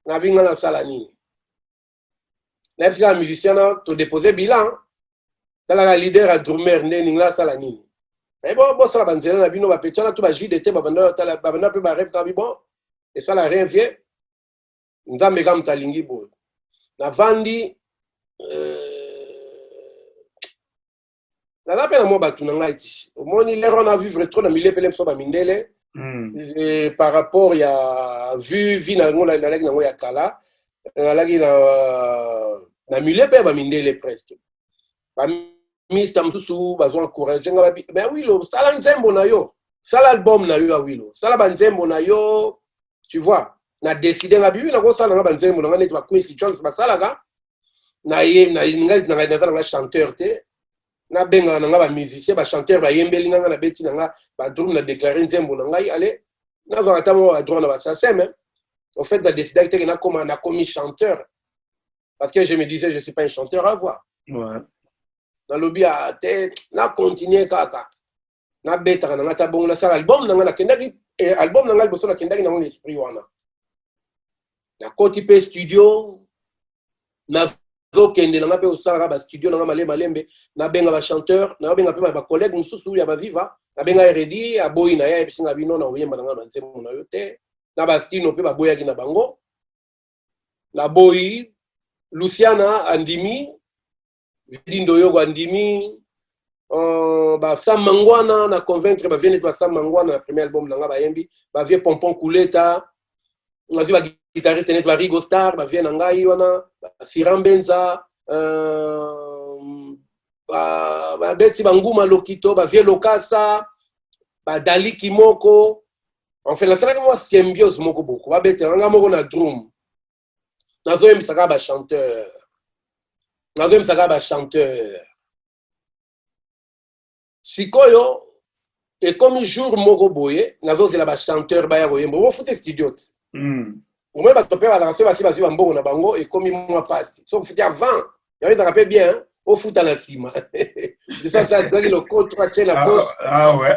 na binga na sala nini na fika musicien to déposer bilan tala ka leader a drummer ndeni ngla sala nini mais bon sala banzela na bino ba petana to ba JDT ba banda tala ba banda pe ba rep ka bi bon et ça la rien vient nzambe kam talingi bo na vandi na pena mo batu na ngai ti omoni lero na vivre trop na milieu pelem so ba mindele par rapport ya vu na ngola na lagi na ngoya kala na lagi na milieu pe ba mindele presque ba mista mtusu bazwa encourager nga ba mais oui lo sala nzembo na yo sala album na yo oui lo sala ba nzembo na yo tu vois na décider nga bibi na ko sala nga ba nzembo na ngani ba Quincy Jones ba sala ga na ye na nga chanteur te na benga na nga ba musicien ba chanteur ba yembeli nga na beti na nga ba drum na déclarer nzembo na ngai allez na va atamo a droit na ba sasem en fait na décider que na commis chanteur parce que je me disais je suis pas un chanteur à voix ouais na lobby a te na continuer kaka na beta na nga ta bon na sala album na nga na kendaki album na nga boso na kendaki na mon esprit wana na koti pe studio na zokende na pe osala ba studio na malembe na benga ba chanteur na benga pe ba collègue mususu ya ba viva na benga ready a boy na ya episinga bino na oyemba na nga nzembo na yo te na ba stino pe ba boya ki na bango na boy Luciana andimi Dindo yogo andimi ba Samangwana na convaincre ba vienne ba Samangwana na premier album na nga ba yembi ba vie Pompon Kuleta ngazi ba guitariste net ba Rigo Star ba vienne ngai wana Sirambenza ba beti banguma lokito ba vie Lokasa ba Dali Kimoko en fait la sala moi symbiose moko beaucoup ba beti nga moko na drum nazo yembisaka ba chanteur nazo msaka ba chanteur sikoyo et comme jour moko boye nazo zela ba chanteur ba ya koyembo bo fute studio moi ba topé ba lancer ba si ba mbongo na bango et comme moi passe so fute avant ya ça rappelle bien au foot à la cima de ça donc le contrat tient la poche ah ouais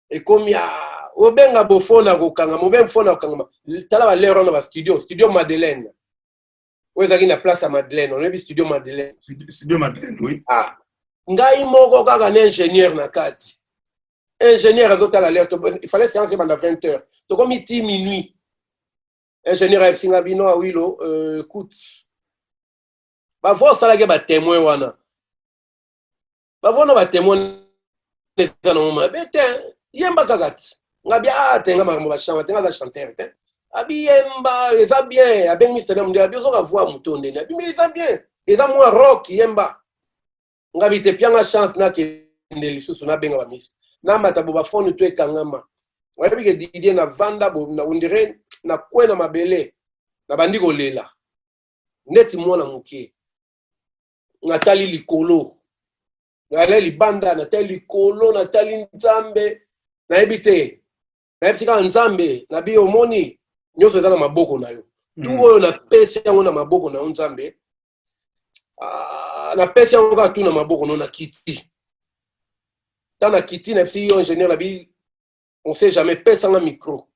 Et comme il y a obenga bofona kokanga mobem fona kokanga tala ba lero na ba studio Madeleine. Où ezaki na place à Madeleine, on a vu studio Madeleine. Studio Madeleine, oui. Ah, ngai moko kaka na ingénieur na kati. Ingénieur azotala lero, il fallait séance pendant 20 heures. Donc comme il minuit. Ingénieur a singa bino awilo écoute. Ba voir ça la ba témoin wana. Ba voir na ba témoin na mama bete yemba kakati. Ngabi tenga makambo ba chama tenga za chanteur te. Abi yemba eza bien, abeng mystère mundia abi zo ka voir mutonde na. Abi mais eza bien. Eza moi rock yemba. Ngabi te pianga chance na ke ndelisusu na benga ba miss. Na matabo ba fond to ekangama. Ngabi ke Didier na vanda bo na undire na kwena mabele na bandi kolela. Neti mwana mukie. Natali likolo. Nale libanda natali likolo natali nzambe na ebite. Na ebisika nzambe na bi omoni nyoso eza na maboko na yo. Tu oyo na pesi yango na maboko na nzambe. Na pesi yango ka tu na maboko na kiti. Tana kiti na ebisi yo ingénieur na bi on sait jamais pesa nga micro.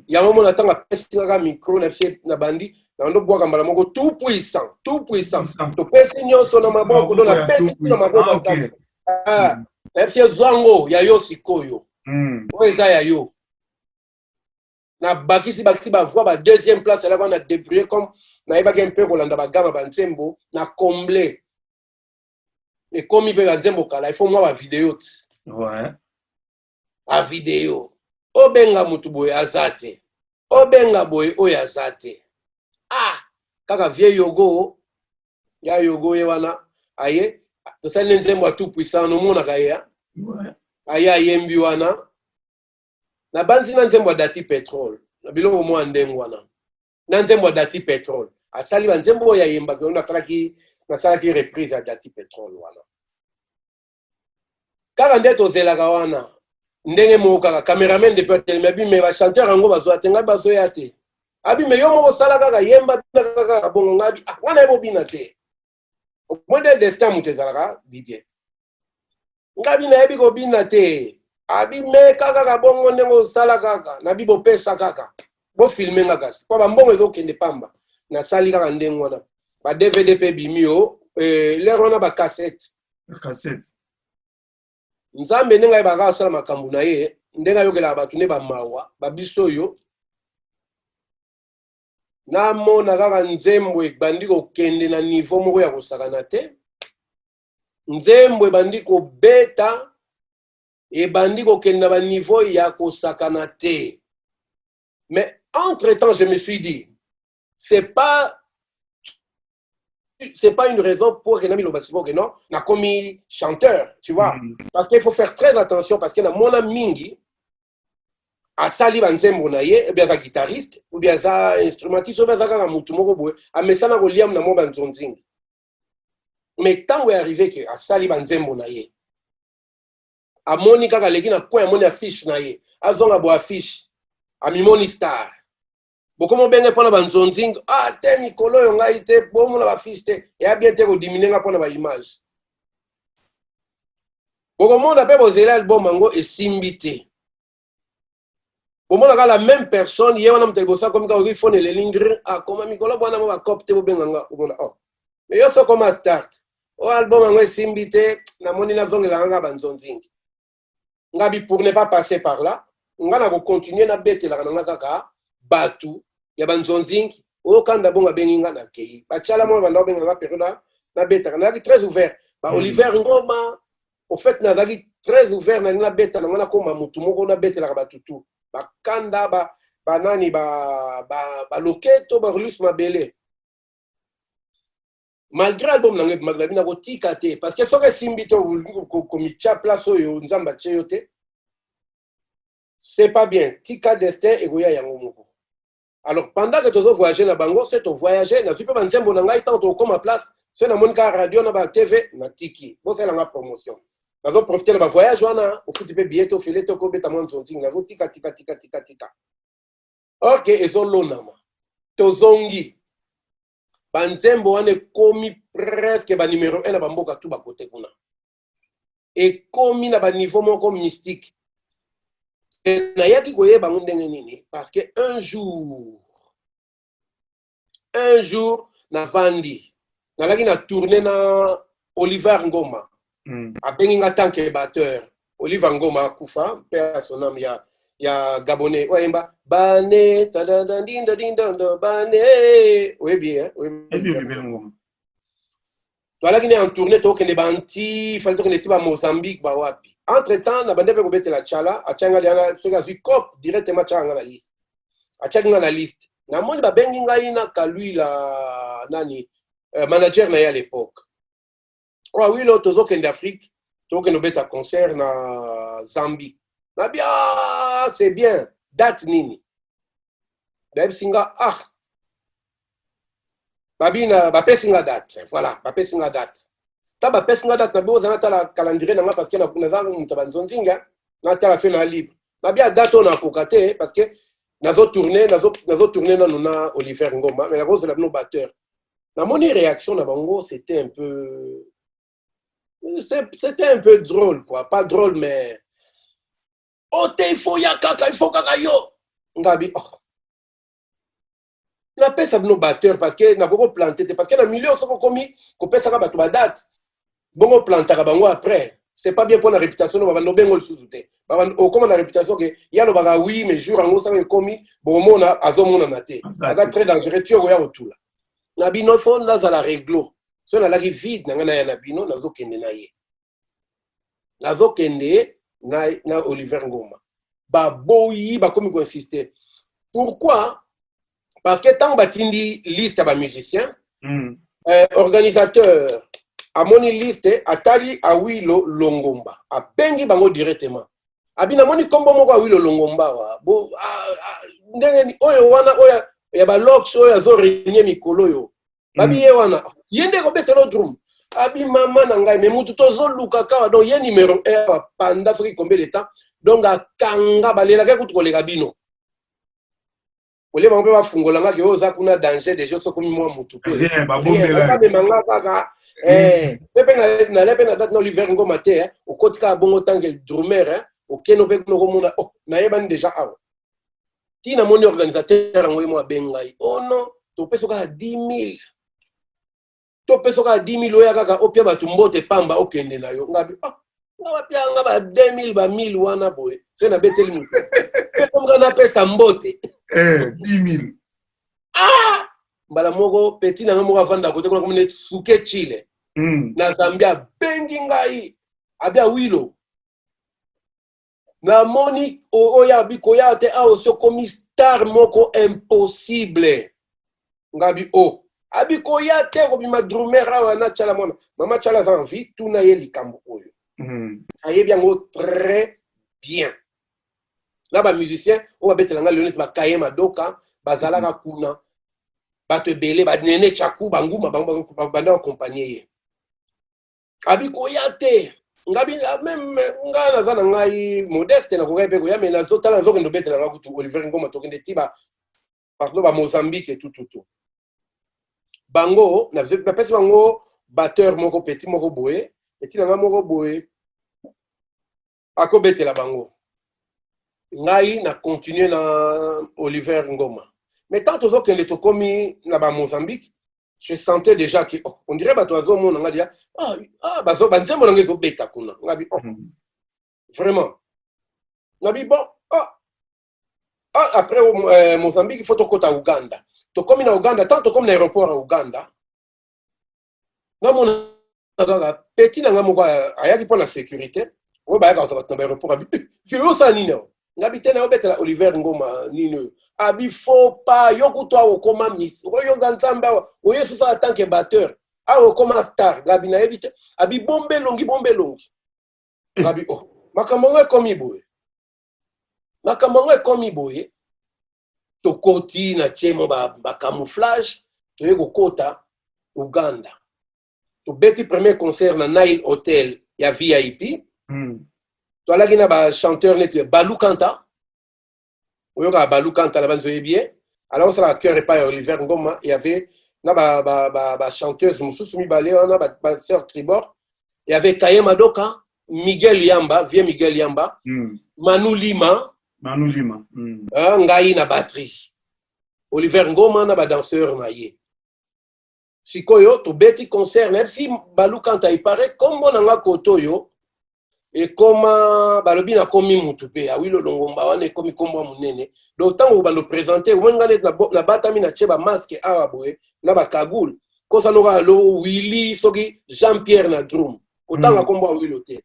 Yango mona tanga pesi nga micro na ebisi na bandi na ndo bwaka mbala moko tout puissant. To pesi nyoso na maboko na pesi na maboko. Na ebisi zwango ya yo sikoyo. Oeza ya yo. Na bakisi ba voix ba deuxième place là on a débrouillé comme na iba un peu kolanda ba gama ba nzembo na combler. Et comme il peut nzembo kala il faut moi ba vidéo. Ouais. A vidéo. Obenga mutu boy azate. Obenga boy oyazate. Ah, kaka vie yogo ya yogo yewana aye to sala nzembo tout puissant no mona kaya. Ouais. Aya yembi wana na banzi na nzembo dati petrol na biloko mo andengwana na nzembo dati petrol asali ba nzembo ya yemba ko na salaki reprise ya dati petrol wana kaka ndeto zelaka wana ndenge mo kaka cameraman de petrol mais bi me ba chanteur ngo bazo atenga bazo yate abi me yo mo sala kaka yemba kaka bongo ngabi wana ebo bina te au moins de destin mutezalaka Didier ngabi na ebi ko bina te abi me kaka ka bongo ndengo sala kaka na bibo pesa kaka bo filmer ngaka kwa ba mbongo ezo kende pamba na sali kaka ndengo wana ba DVD pe bimio lero wana ba cassette nzambe ndenga ba ka sala makambu na ye ndenga yokela batu ne ba mawa ba biso yo na mona kaka nzembo ebandi ko kende na niveau moko ya kosakana te nzembo ebandi ko beta ebandi ko kende na ba niveau ya kosakana te. Mais entre-temps je me suis dit c'est pas une raison pour que Nami Lobasibo que non na commis chanteur, tu vois, parce qu'il faut faire très attention parce que na mona mingi a sali banzembo na ye, bien za guitariste ou bien za instrumentiste ou bien za kaka mutu moko boye a mesana ko liam na mo banzonzing. Mais tant est arrivé que a sali banzembo na ye a moni kaka leki na point moni affiche na ye a zonga bo affiche a mimoni star boko mo benge pona banzonzing te Nikolo yo ngai te bo mo na ba affiche te ya bien te ko diminuer nga pona ba image boko mo na pe bozela album mango e simbité. Au moins, la même personne, il y a un homme qui a comme quand il faut les lignes, comme Nicolas Bonamo va copter au Benganga. Mais il y a ça comme un start. Au album, on va s'inviter, la monnaie la zone et la ranga banzonzing. Ngabi pour ne pas passer par là, on va continuer à bête la ranga kaka, batu, ya banzonzing, au quand d'abord à Benginga na kei. Bachala mo va l'obenganga peruna, la bête, on a très ouvert. Bah Oliver Ngoma, au fait, on a très ouvert, on a bête, on a comme un mutumo, on a bête la rabatutu. Bakanda banani ba loketo ba relus mabele malgré album na ngebi maglabi na kotika te parce que soka simbito komicha place oyo nzamba cheyote c'est pas bien tika destin egoya yango moko. Alors pendant que tozo voyager na bango c'est to voyager na super banzembo na ngai tant to comme place c'est na monika radio na ba TV na tiki bo c'est la promotion. Nous avons profité de ma voyage, on a fait des billets, on fait des tokos, on a tika. Ok, et on l'a tozongi. Banzembo on est commis presque ba numéro 1 na bamboka tout ba côté kuna. Et commis na ba niveau mon comme mystique. nayaki koyeba ngo ndenge nini parce que un jour navandi nalaki na tourné na Oliver Ngoma abengi nga tant que batteur. Oliver Ngoma akufa mpe a son âme ya Gabonais oyemba bane tadadandinda dinda bane oyebi hein Oliver Ngoma toalaki en tournée tokende banti fallait tokende ti ba Mozambique ba wapi entre temps na bande pe kobetela chala achanga liana soki azwi cop directement changa na liste achanga na liste na moni babengi ngai na kalui la nani manager na ya à l'époque oui lo tozokende Afrique tokende beta concert na Zambie na bien c'est bien date nini Babe singa babina bapesinga date voilà bapesinga date ta bapesinga date na boza na tala calendrier na nga parce que na za mutabanzo nzinga na tala fait na libre na bien date on a kokate parce que nazo tourner na Oliver Ngoma mais la rose la no batteur na mon réaction na bango c'était un peu drôle quoi pas drôle mais il faut kaka yo ngabi na pesa no batteur parce que na boko planter parce que na milieu soko komi ko pesa ka bato ba date bongo plantaka bango après c'est pas bien pour la réputation ba no bengo suzute ba o comme la réputation que ya lo ba oui mais jour ngo sa komi bon mona azomona na te ça très dangereux tu ya otula na bino fo na za la réglo so na la vide na ngana ya na bino na zo kende na ye na zo kende na Oliver Ngoma ba boyi ba komi ko insister pourquoi. Parce que tant batindi liste à musicien, organisateur a moni liste atali a Wilo Longomba a bengi bango directement. Abina moni kombo moko a Wilo Longomba wa bo ndenge oyo wana oya ya ba lox oya zo renye mikolo yo. Babi ye wana yende ko betelo drum. Abi mama na ngai me mutu to zo luka ka donc ye numéro 1 pendant ce combien de temps donc akanga balela ka kutu kolega bino. Ole ba mpe fungola nga ke oza kuna danger déjà so komi moi mutu pe ba bombela ba manga kaka pepe na lepe na date no Oliver Ngoma te o kotika bongo tangue drummer o keno pe no komona na yeba ni déjà awa ti na moni organisateur ngo mo bengai non to peso ka 10 000 oya kaka opia batu mbote pamba okende na yo ngabi nga pia nga ba 2000 ba 1000 wana boy c'est na beteli mutu pe comme na pesa mbote 10 000 mbala moko petit na moko avanda kote kuna komune suke Chile na Zambia bengi ngai abia Wilo na moni oya bikoya te a oso komi star moko impossible ngabi abikoya te ko bima drummer wana chala mona mama chala za envie tuna ye likambo oyo ayebi yango très bien là ba musicien on va betela nga Leonid bakaye madoka bazalaka kuna bato belé ba nene chaku banguma banda accompagner ye abiko yate ngabi même ngana zana ngai modeste na ko pe ko ya mena totala zo kendo betela nga kutu Oliver Ngoma to kende tiba parlo ba Mozambique et tout bango na pesi bango batteur moko petit moko boye petit na moko boye akobetela bango ngai na continuer na Oliver Ngoma mais tant aux autres que les tokomi na ba Mozambique je sentais déjà que on dirait bato azomo na ngadia bazo banzemo na ngezo beta kuna ngabi vraiment ngabi bon après Mozambique il faut tokota Uganda tokomi na Uganda tant tokomi na aéroport à Uganda na mon petit na ngamo ayaki pour la sécurité o ba ka sa na aéroport abi fio sanino ngabite na obetela Oliver Ngoma nino abi faut pas yokuto akoma miss oyo nzamba oyo susa en tant que batteur akoma star ngabi na ebite abi bombe longi ngabi makambo komi boye to koti na chemo ba camouflage to yego kota Uganda to beti premier concert na Nile Hotel ya VIP to alaki na ba chanteur net Balou Kanta oyoka Balou Kanta la banzo bien alors ça la cœur et pas Oliver Ngoma il y avait na ba chanteuse mususu mibale na ba sœur Tribord il y avait Kaye Madoka Miguel Yamba Manu Lima Manu Lima. Ngai na batterie. Oliver Ngoma na ba danseur na ye. Sikoyo to beti concert même si balu quand il paraît comme on nga koto yo et comme balobi na komi mutu pe awilo longomba wana komi kombo munene donc tant on va le présenter on nga na batami na cheba masque awa boye na ba kagoul ko sa no ga lo Willy soki Jean-Pierre na drum autant kombo awilo te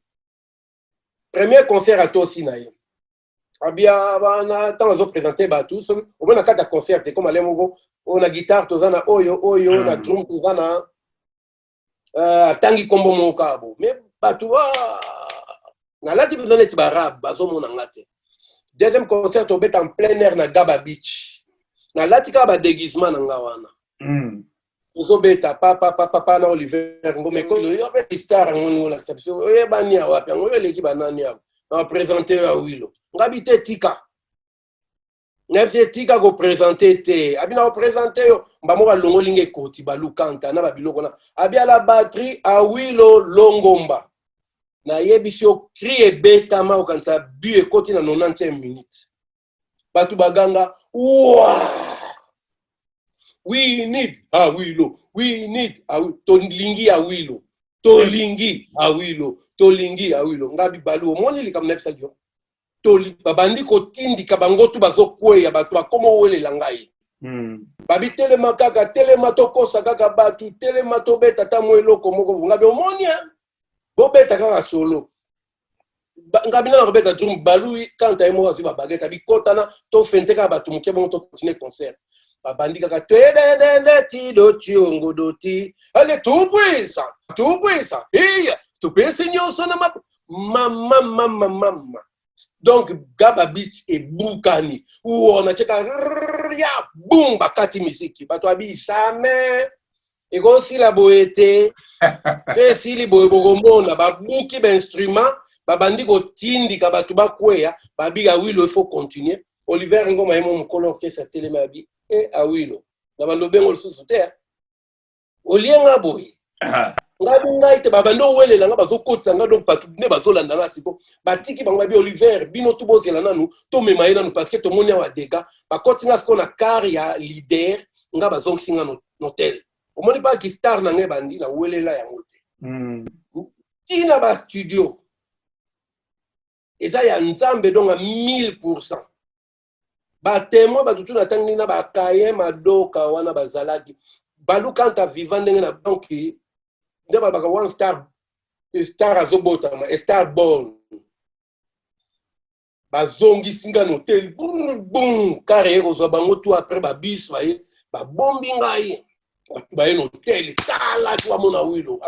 premier concert à Tosi na yo abia bana tant zo présenter ba tout so au moins na kata concert comme ale moko on a guitare tozana oyo na drum tozana tangi kombo mokabo mais batu na lati besoin de barab bazo mona ngate deuxième concert on bet en plein air na Daba Beach na lati ka ba déguisement na ngawana ozo beta papa na Oliver Ngome ko yo be star ngoni la exception e bania wapi ngoyo leki banani ya na présenter à Wilo ngabite tika Nefse tika go présenter te abina go présenter yo mbamo ba longo linge koti ba lukanta na ba biloko na abia la batterie a Wilo Longomba na yebisio crie beta ma okansa bu e koti na 90 minutes batu baganga we need a Wilo to lingi a Wilo ngabi balu omoni likam nefsa jo toli babandi ko tindi kabangotu bazokweya batu akomo welela ngai babi telema kaka telema tokosa kaka batu telema tobeta tamwe eloko moko ngabi omonia bobeta kaka solo ngabi na robeta drum balu kanta emo azu babageta bikotana to fente kaka batu muke bon to continuer concert babandi kaka twedende ti do chiongo doti ale tupwisa iya tupese nyoso na mama donc Gaba Beach et Boukani où on a checké ya boum bakati musique bato abi jamais et aussi la boété et si li boyebogomona ba buki ba instrument ba bandi ko tindi ka bato ba kweya ba biga Wilo il faut continuer Oliver Ngoma emo mukolo ke sa telemabi et a Wilo na bando bengo le sous-terre olienga boy ngai te babando welela nga bazokota nga donc patu ne bazolanda na siko batiki bango bi Oliver bino tu bozela nanu to mema yena parce que to monia wa dega bakoti nga skona car ya leader nga bazongisi nga no hotel omoni ba ki star na ngai bandi na welela ya mote tina ba studio eza ya nzambe donc à 1000% ba témoin ba tutu na tangi na ba kaye madoka wana bazalaki balu kanta vivant ndenge na banki ndeba baka one star azobota ma star born bazongi singa no hotel boum carré ozo bango tout après ba bus ba bombi ngai ba no hotel tala tu amona Wilo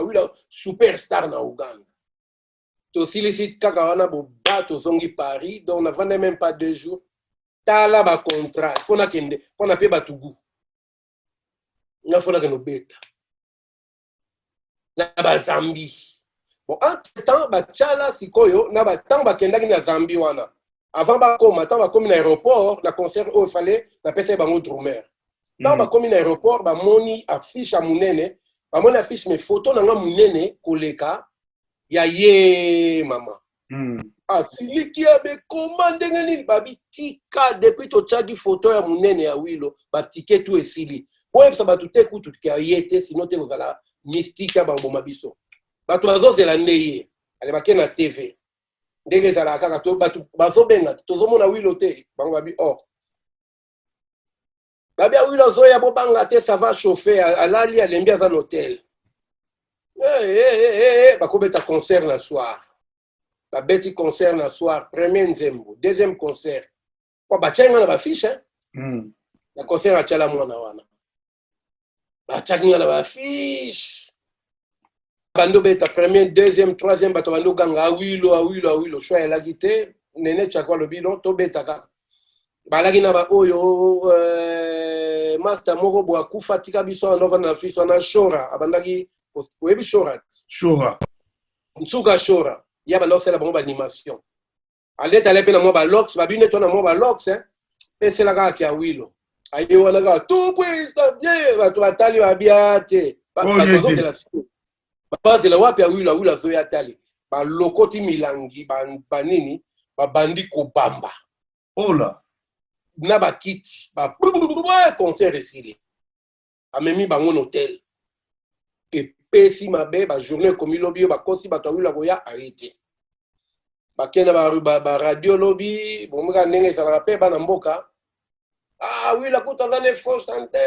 superstar na Uganda to silicite kaka wana bo bato zongi Paris donc on n'avait même pas 2 jours tala ba contrat fona kende fona pe batugu na fona que no beta na ba Zambie bon entre temps ba chala sikoyo na ba temps ba kendaki na Zambie wana avant ba koma temps ba komi na aéroport na concert où il fallait na pesa bango drummer temps ba komi na aéroport ba moni affiche a munene ba moni affiche mes photos na nga munene koleka ya ye mama afiliki ya be commande ngeni ba bitika depuis to chagi photo ya munene ya Wilo ba ticket tout esili ouais ça ba tout écoute tout ka yete sinon te ozala mystique bango mabiso bato bazozela ndeye ale bakena TV ndenge zala kaka to bato bazobenga tozomona Wilo te bango babi babi Wilo zoya bo banga te ça va chauffer alali alembi za hôtel bakobeta concert na soir babeti concert na soir premier nzembo deuxième concert kwa bachenga na bafiche na concert achala mwana wana bachenga na bafiche bando beta premier deuxième troisième bato bando ganga Wilo choix la guité nene chakwa le bilon to beta ka balagi na ba oyo master moko bo akufa tika biso andova na fiso na shora abandaki webi shora nsuka shora ya bando sela bango ba animation aleta lepe na mo ba lox babine to na mo ba lox pe sela ka kia Wilo ayo wana ka tout puissant bien bato batali babiate bato de la base la wapi ya Wilo zoya tali ba lokoti milangi ba nini ba bandi ko bamba Oh là. Na ba kiti ba concert esili amemi bango na hôtel epesi mabe ba journée komi lobi bakosi bato awila koya arrêté bakenda ba radio lobi bomika ndenge ezalaka mpe bana mboka wila kutazane force ante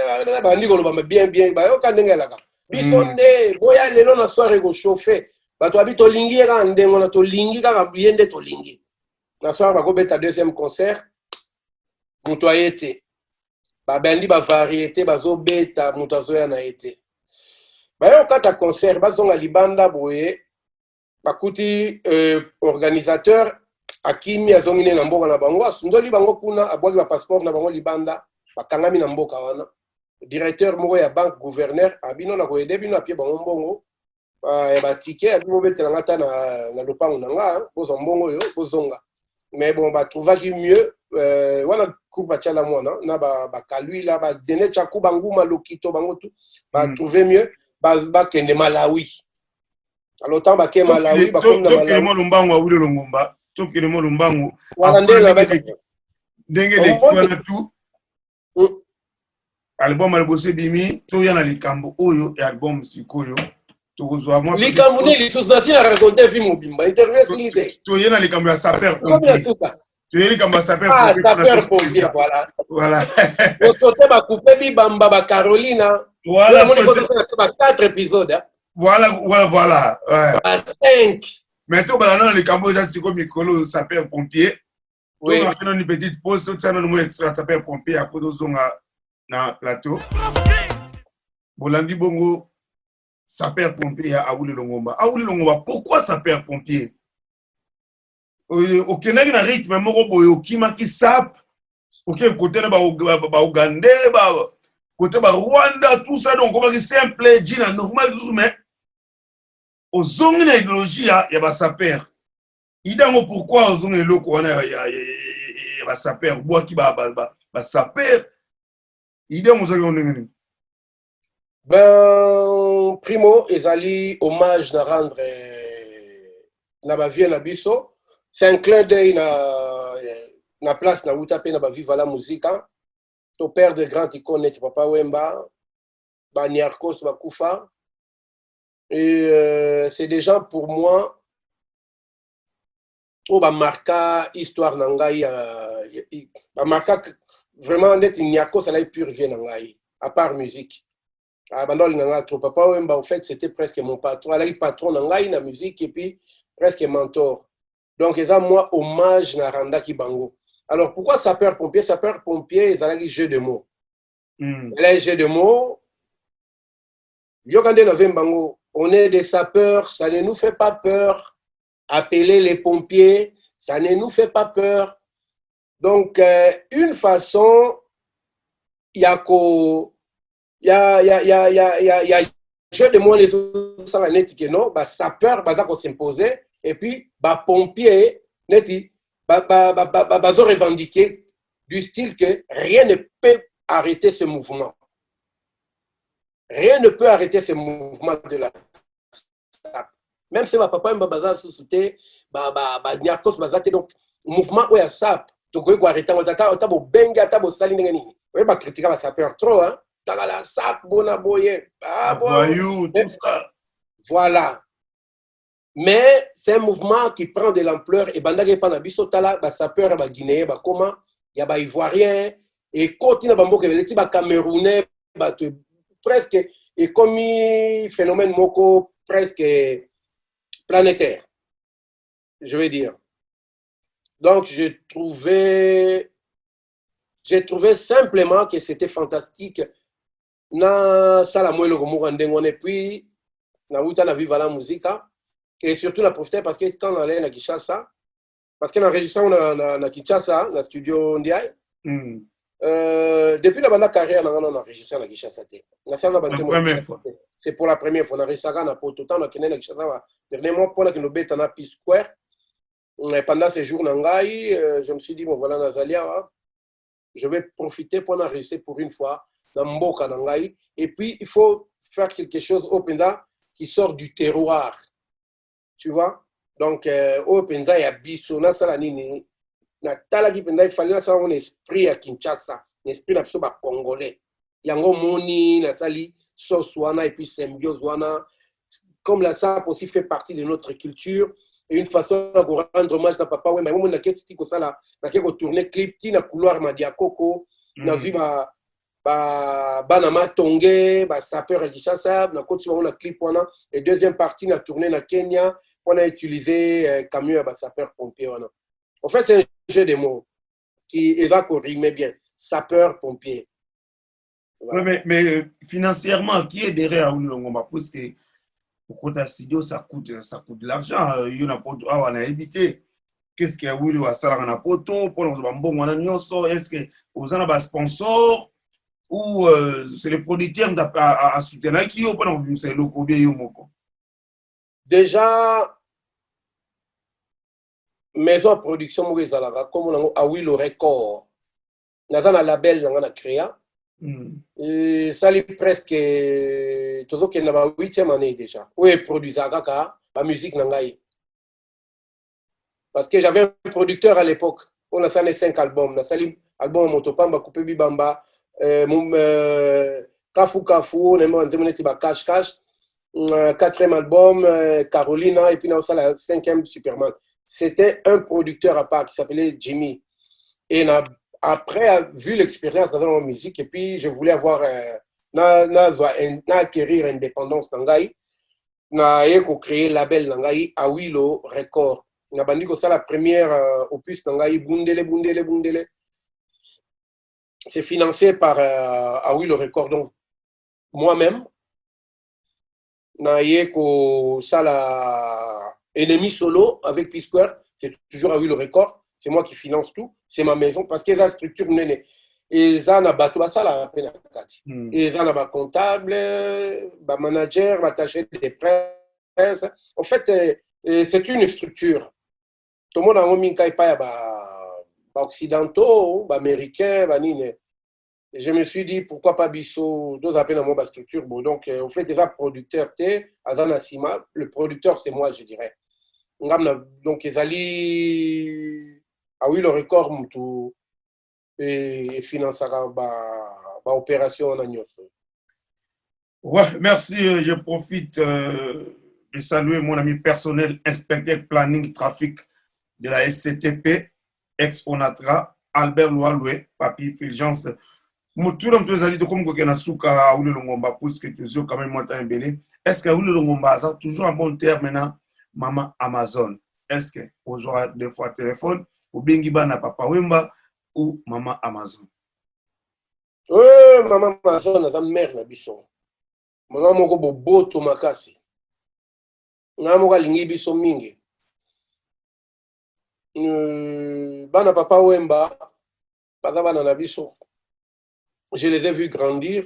bandi koloba bien bayoka ndenge elaka biso nde boya lelo na soirée kochauffe bato abi tolingi kaka ndenge na tolingi kaka ye nde tolingi na soirée bakobeta deuxième concert moto aye te babandi bavariété bazobeta moto azoya na ye te bayokata concert bazonga libanda boye bakuti organisateur akimi azongi ne na mboka na bango asundoli bango kuna abwaki bapasseport na bango libanda bakangami na mboka wana directeur moko ya banque gouverneur abino na koyede bino apie bango mbongo batike abimobetela nga ta na lopango na nga bozwa mbongo oyo bozonga mais bon batrouvaki mieux wana coupe batiala mwana na bakalui la badene tchaku banguma lokito bango tu batrouve mieux bakende Malawi alors tant bake Malawi bakomi na Malawi tokele lumbango awile longomba tokele lumbango wana ndenge ndenge lekwana tu album alibose bimi to yana likambo oyo ya album sikoyo tokozwa mwa likambo ni lisusu nasi na raconter film mobimba interview silite to yana likambo ya saper pompier tu es comme saper pompier voilà on sautait ba couper bibamba ba Carolina voilà on est ba 4 épisodes voilà ouais 5 mais to balana likambo za siko mikolo saper pompier oui on a une petite pause tout ça nous extra saper pompier après dozonga na plateau bolandi bongo saper pompier à Awili Longomba pourquoi saper pompier au Kenya na rythme moko boyo kimaki sap OK côté na ba Ougandais ba côté ba Rwanda tout ça donc comme simple dina normal mais aux zongi na idéologie ya ba saper idango pourquoi aux zongi loko wana ya ba saper bois ki ba saper idango zo ngeni ben primo ezali hommage na rendre na ba vie na biso. C'est un clin d'œil na place na Utape na ba viva la musique. Ton père de grand icône tu papa Wemba, ba Niarkos ba Kufa. Et c'est des gens pour moi au ba marquer histoire na ngai ba marquer vraiment net Niarkos elle est pure vie na ngai à part musique. Bandol na trop papa Wemba en fait c'était presque mon patron, elle est patron na ngai na musique et puis presque mentor. Donc, ils ont moi hommage na Randa Kibango. Alors, pourquoi sapeur-pompier? Sapeur-pompier, ils ont un jeu de mots. Les jeux de mots, on est des sapeurs, ça ne nous fait pas peur. Appeler les pompiers, ça ne nous fait pas peur. Donc, une façon, il y a jeu de mots, les autres, sapeur, ça s'imposer. Et puis, pompier, neti, revendiquer du style que rien ne peut arrêter ce mouvement. Rien ne peut arrêter ce mouvement de la SAP. Même si ma papa m'a bazar sous-souté, Niarkos bazate, donc, mouvement où il y a SAP, donc, il faut arrêter, on t'a beau benga, t'as beau saline, on va critiquer la sapeur trop, hein. T'as la SAP, bonaboye, tout ça. Voilà. Mais c'est un mouvement qui prend de l'ampleur et bandage pana bisotala ba sapeur ba guinéen ba comment ya ba ivoirien et continue ba mboka les ba camerounais ba presque et comme phénomène moko presque planétaire je vais dire. Donc j'ai trouvé simplement que c'était fantastique na sala moelo ko ndengo et puis na uta na viva la musica. Et surtout, la profiter parce que quand on allait à Kinshasa, parce qu'on enregistré à Kinshasa, dans le studio Ndiaye, depuis la bande carrière, on a enregistré à Kinshasa. C'est pour la première fois. On a enregistré à Kinshasa, on a Kinshasa. Dernièrement, pour la bête en Peace Square, pendant ces jours, je me suis dit, bon, voilà, Nazalia, je vais profiter pour enregistrer pour une fois dans Mboka Nangaï. Et puis, il faut faire quelque chose au Penda qui sort du terroir. Tu vois? Donc, au Penza, il y a Bissona Salanini. na tala ki penda il fallait ça un esprit à Kinshasa, un esprit na biso ba congolais. Yango moni na sali soswana et puis symbiose wana comme la sape aussi fait partie de notre culture et une façon de rendre hommage à papa ouais mais moi na qu'est-ce que ça là na que tourner clip ti na couloir Madiakoko na vu bana matonge ba sapeur à Kinshasa na côté on a clip wana et deuxième partie na tourner na Kenya on a utilisé camion ba sapeur pompier wana en fait c'est un jeu de mots qui va rimer bien sapeur pompier. Voilà. Oui, mais financièrement qui est derrière Awilo Longomba parce que pour ta studio ça coûte de l'argent il y a pas on a évité qu'est-ce qu'il y a Awilo à ça na poto pour le bon on a nyonso est-ce que aux en a sponsor ou c'est les producteurs à soutenir qui au pendant c'est le code yo moko déjà maison de production moko ezalaka comme on a Awilo Record naza na label nga na créa et ça lui presque tout que na ba 8e année déjà où est produisaka kaka la musique na ngai parce que j'avais un producteur à l'époque on a sali 5 albums na sali album Motopamba Coupé Bibamba Kafu Kafu on nzemo neti ba Cash Cash 4e album Carolina et puis na la 5e Superman. C'était un producteur à part qui s'appelait Jimmy et après vu l'expérience dans la musique et puis je voulais avoir acquérir indépendance nangai na yeko créer label nangai Awilo Record na bandi ko ça la première opus nangai Bundele c'est financé par Awilo Record donc moi-même na yeko ça la ennemi solo avec P-Square c'est toujours Awilo Record. C'est moi qui finance tout, c'est ma maison parce que la structure nene et ça na bato ça la peine kati et ça na ba comptable ba manager ba attaché des presse en fait c'est une structure tout le monde a mis kai pa ba occidentaux ba américains ba nine et je me suis dit pourquoi pas biso deux appels à moi ba structure bon donc au fait déjà producteur té azana sima le producteur c'est moi je dirais donc ezali Awilo Record mutu et financera ba opération en agneau. Ouais, merci. Je profite de saluer mon ami personnel, inspecteur planning trafic de la SCTP, ex-Onatra, Albert Loualoué, Papi Fulgence. Moutoura mtozali de comme kokena suka Awilo Longomba parce que tu quand même montant belé. Est-ce que Awilo Longomba ça toujours un bon terme maintenant maman Amazon? Est-ce que aujourd'hui des fois téléphone ou bengi bana papa Wemba ou maman Amazon? Oui, maman Amazon a sa mère na biso. Maman moko boboto makasi. Na moko lingi biso mingi. Bana papa Wemba, papa bana na biso. Je les ai vus grandir.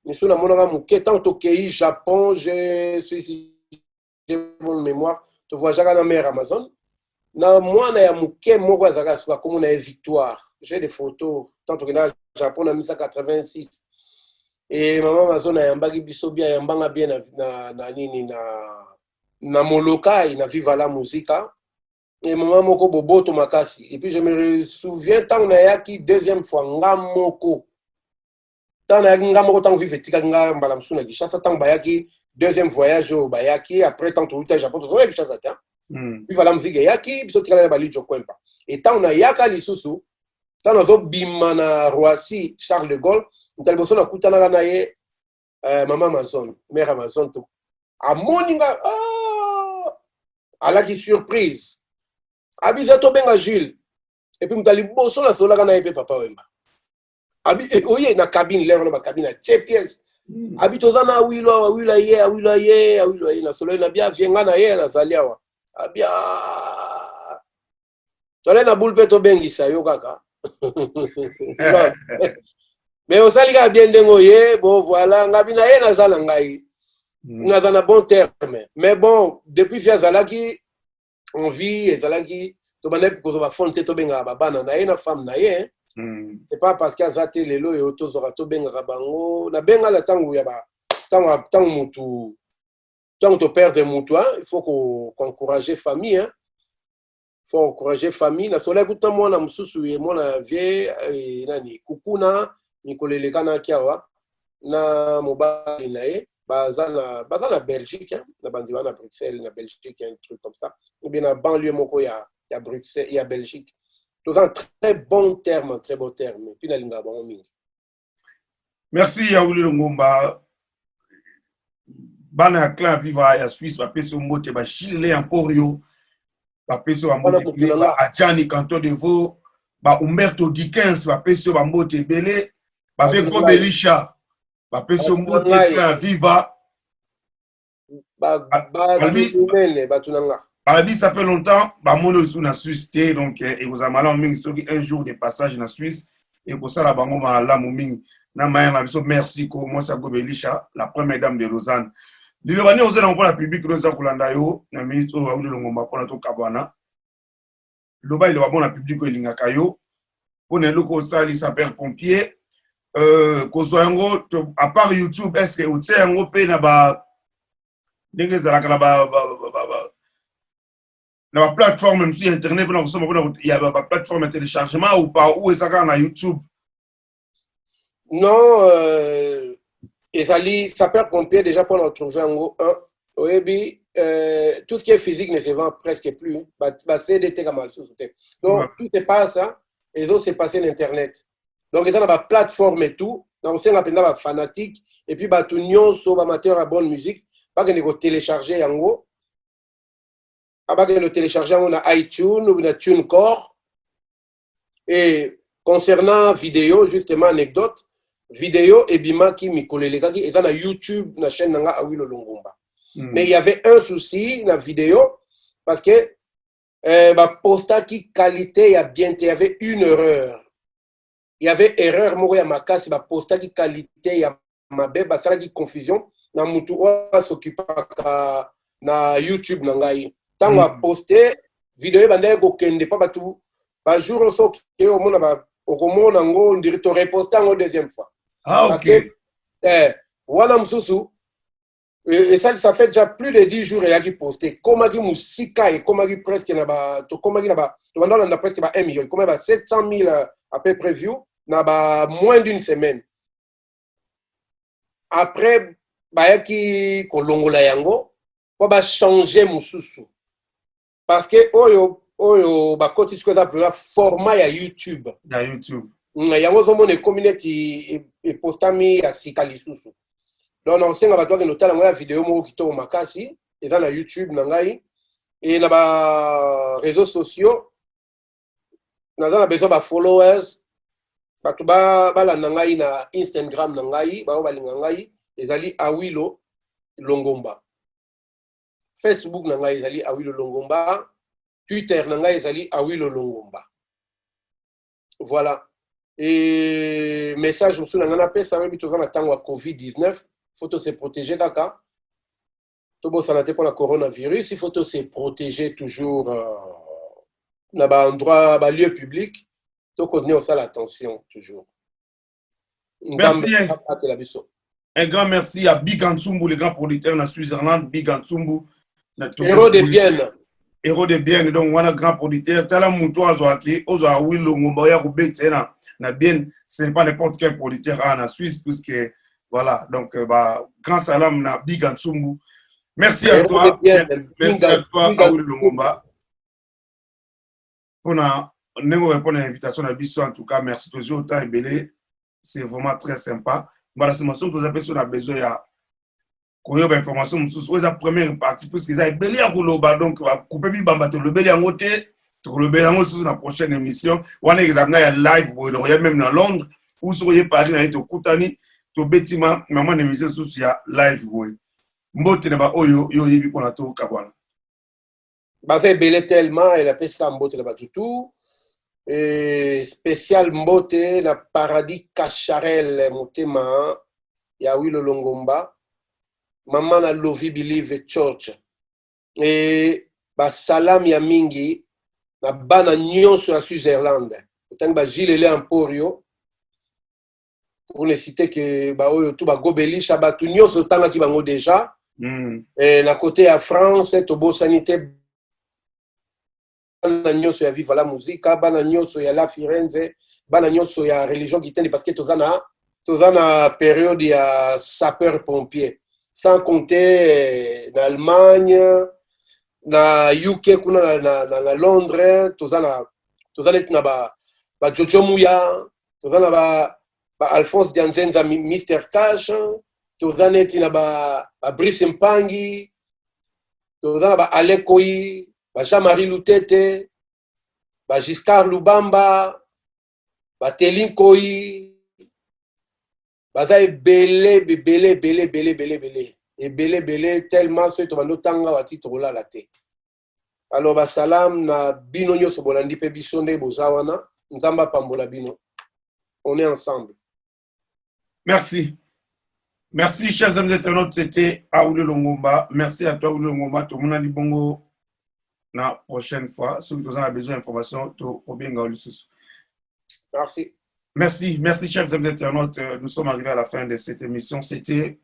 Mais sur la monara mouké tant au pays Japon, j'ai bonne mémoire. Tu vois jamais la mère Amazon. Na moi na ya muke moko azaka suka comme na Victoire. J'ai des photos tant que là Japon en 1986. Et maman Amazon a yambaki biso bien yambanga bien na nini na molokai na viva la musica. Et maman moko boboto makasi. Et puis je me souviens tant na yaki deuxième fois ngamoko. Tant na yaki ngamoko tant vive tika ngambala msuna Kinshasa tant bayaki deuxième voyage au bayaki après tant tout au Japon tout Kinshasa tiens. Puis voilà musique yaki biso tika na bali jokwempa et tant na yaka lisusu tant nazo bimana Roissy Charles de Gaulle ntalboso na kutana na ye maman Amazon mère Amazon to a moninga alaki surprise abiza to benga Jules et puis mtali boso na sola na ye papa Wemba abi oye na cabine lero na cabine na pièce abi tozana Awilo ye na solo na bia vienga na ye na zaliawa abia tole na boule peto bengisa yo kaka mais osalika bien dengo ye bon voilà ngabi na ye na zala ngai na zana bon terme mais bon depuis fia zalaki on vit ezalaki to bande ko ba fonte to benga ba bana na ye na femme na ye c'est pas parce qu'il a zate lelo et auto zora to benga bango na benga la tangu ya ba tangu mutu. Tant que tu perds des moutons, il faut qu'on encourage les familles. Hein. faut encourager famille na sola kuta mwana mususu ye mwana vie nani kukuna nikoleleka na kiawa na mobali na ye baza na Belgique na bandiwa na Bruxelles na Belgique un truc comme ça ou bien na banlieue moko ya Bruxelles ya Belgique tous en très bon terme puis na linga bon mingi. Merci Yaouli Longomba. Bana clan viva ya Suisse ba peso mote ba Chile Emporio ba peso ba mote ba Adjani Canton de Vaud ba Umberto Dickens ba peso ba mote belé ba Veko Belisha ba peso mote clan viva Alabi ça fait longtemps ba mono sous na Suisse donc et vous amala mingi soki un jour de passage na Suisse et pour ça la bango ma la mingi na maya na biso merci ko moi ça go Belisha la première dame de Lausanne. Le Libanais aux éléments pour la public nous a kolanda yo na minute o Aouli Longomba pour notre kabana. Le bail le bon la public ko linga kayo pour ne loko sali sapeur pompier ko zoango à part YouTube est-ce que ou tse ngo pe na ba ndenge za la ba na plateforme même sur internet pour il y a ba plateforme de téléchargement ou pas ou ça na YouTube. Non et ça perd pompier déjà pour en trouver un gros un. Tout ce qui est physique ne se vend presque plus. CDT comme mal donc tout se passe ça et les autres c'est passé l'internet. Donc ils ont la plateforme et tout. Donc c'est la fanatique et puis tout nyonso amateur à bonne musique pas que ne télécharger en gros. Pas que le télécharger on a iTunes ou on a TuneCore. Et concernant vidéo justement anecdote vidéo et bima qui mikoleleka qui est na YouTube na chaîne nanga Aouli Longomba. Mais il y avait un souci na vidéo parce que posta qui qualité y a bien il y avait une erreur. Il y avait erreur moko ya makasi posta qui qualité ya mabe basala qui confusion na mutu wa s'occupa na YouTube nangai. Tant a posté vidéo bande ko kende pa batu ba jour so ke au mona okomona ngo ndiri to reposter en deuxième fois. Ah, parce ok. Que wana msusu et ça fait déjà plus de 10 jours et qui posté comment qui musika et comment qui presque na ba to comment qui na ba to banda na presque ba 1 million comment ba 700 000 à peu près view na ba moins d'une semaine après ba qui kolongola yango pour ba changer mususu parce que oyo ba koti ce que ça peut format ya YouTube. Ya YouTube. Yango zomo ne community et postami ya sikalisusu. Donc on sait nga que notala nga vidéo mo kito makasi et dans la YouTube nangai et na ba réseaux sociaux na besoin ba followers batu ba la nangai na Instagram nangai ba balinga ngai ezali Aouli Longomba. Facebook nangai ezali Aouli Longomba. Twitter nangai ezali Aouli Longomba. Voilà. Et message aussi nangana pe ça veut toujours attendre la Covid-19, faut se protéger kaka. To bo sanate pour la coronavirus, il faut se protéger toujours na ba endroit ba lieu public. To connaît aussi l'attention toujours. Merci. Un grand merci à Big Ansumbu, le grand producteur na Suisse-Irlande, Big Ansumbu. Héros de Bienne. Héros de Bienne, donc on a grand producteur. Tala muto azoaki, ozo Aouli Longomba ya kubetena na bien, ce n'est pas n'importe quel producteur en Suisse puisque voilà, donc grand salam na Big Ansumbu. Merci à toi. Merci à toi Aouli Longomba. On a répondre à l'invitation à Bisso en tout cas, merci toujours autant et belé. C'est vraiment très sympa. Voilà, c'est ma somme que vous avez besoin ya koyo ba information mususu la première partie puisque ils a belé à koloba donc couper bi bamba to le belé en côté to le belé en sur la prochaine émission on est exactement ya live vous voyez même dans Londres où soyez parti na to kutani to betima maman émission sur ya live boy mbote na ba oyo yo yibi kona to kabwana ba fait belé tellement et la pesca mbote ba tout et spécial mbote na paradis Cacharel motema ya Aouli Longomba. Maman na Lovi Believe Church et ba salam ya mingi na bana nyonso ya Suisse-Irlande tant ba Gilles Emporio pour ne citer que ba oyo tout ba Gobelisha ba tout nyonso tanga ki bango déjà et na côté à France to bo sanité nyonso ya viva la musique, bana nyonso ya la Firenze, bana nyonso ya religion kitende parce que tozana période ya sapeur pompier, sans compter en Allemagne, na UK kuna na Londres, tozana na ba Jojo Muya, tozana ba Alphonse Dianzenza Mr Cash, tozana na ba Brice Mpangi, tozana ba Alekoi, ba Jean-Marie Lutete, ba Giscard Lubamba, ba Telinkoi, baza belé tellement ceux to bando tanga wati to la te. Alors ba salam na bino nyoso bolandi pe bisonde bozawana nzamba pambola bino. On est ensemble. Merci. Merci, chers amis internautes. C'était Aoulé Longomba. Merci à toi, Aoulé Longomba. Tout le monde a dit bongo la prochaine fois. Si vous avez besoin d'informations, tout au bien. Merci. Merci, chers amis internautes. Nous sommes arrivés à la fin de cette émission. C'était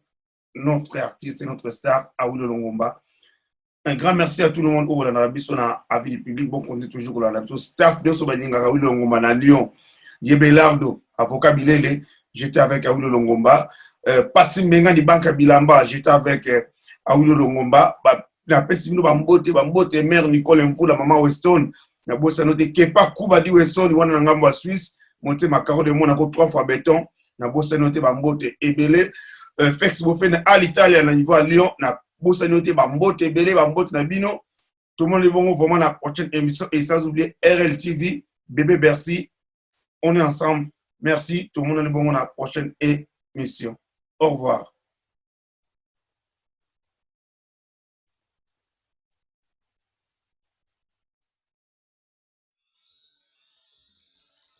notre artiste et notre star, Aoulé Longomba. Un grand merci à tout le monde au Arabie sur la vie publique. Bon, on est toujours au Arabie. Staff de Sobaninga, Aoulé Longomba, à Lyon, Yebelardo, avocat Bilele. J'étais avec Aoulé Longomba. Pati Mbenga di Banka Bilamba, j'étais avec Aoulé Longomba. La pessimino bambote mère Nicole Mvula maman Weston. Na bossa note Kepa Kuba di Weston wana na ngambo Suisse. Monter ma caro de Monaco 3 fois béton. Na bossa note bambote ebele. Fex Bofene à l'Italie na niveau à Lyon. Na bossa note bambote ebele bambote na bino. Tout le monde est bon vraiment la prochaine émission et sans oublier RLTV, Bébé Bercy. On est ensemble. Merci. Tout le monde est bon la prochaine émission. Au revoir.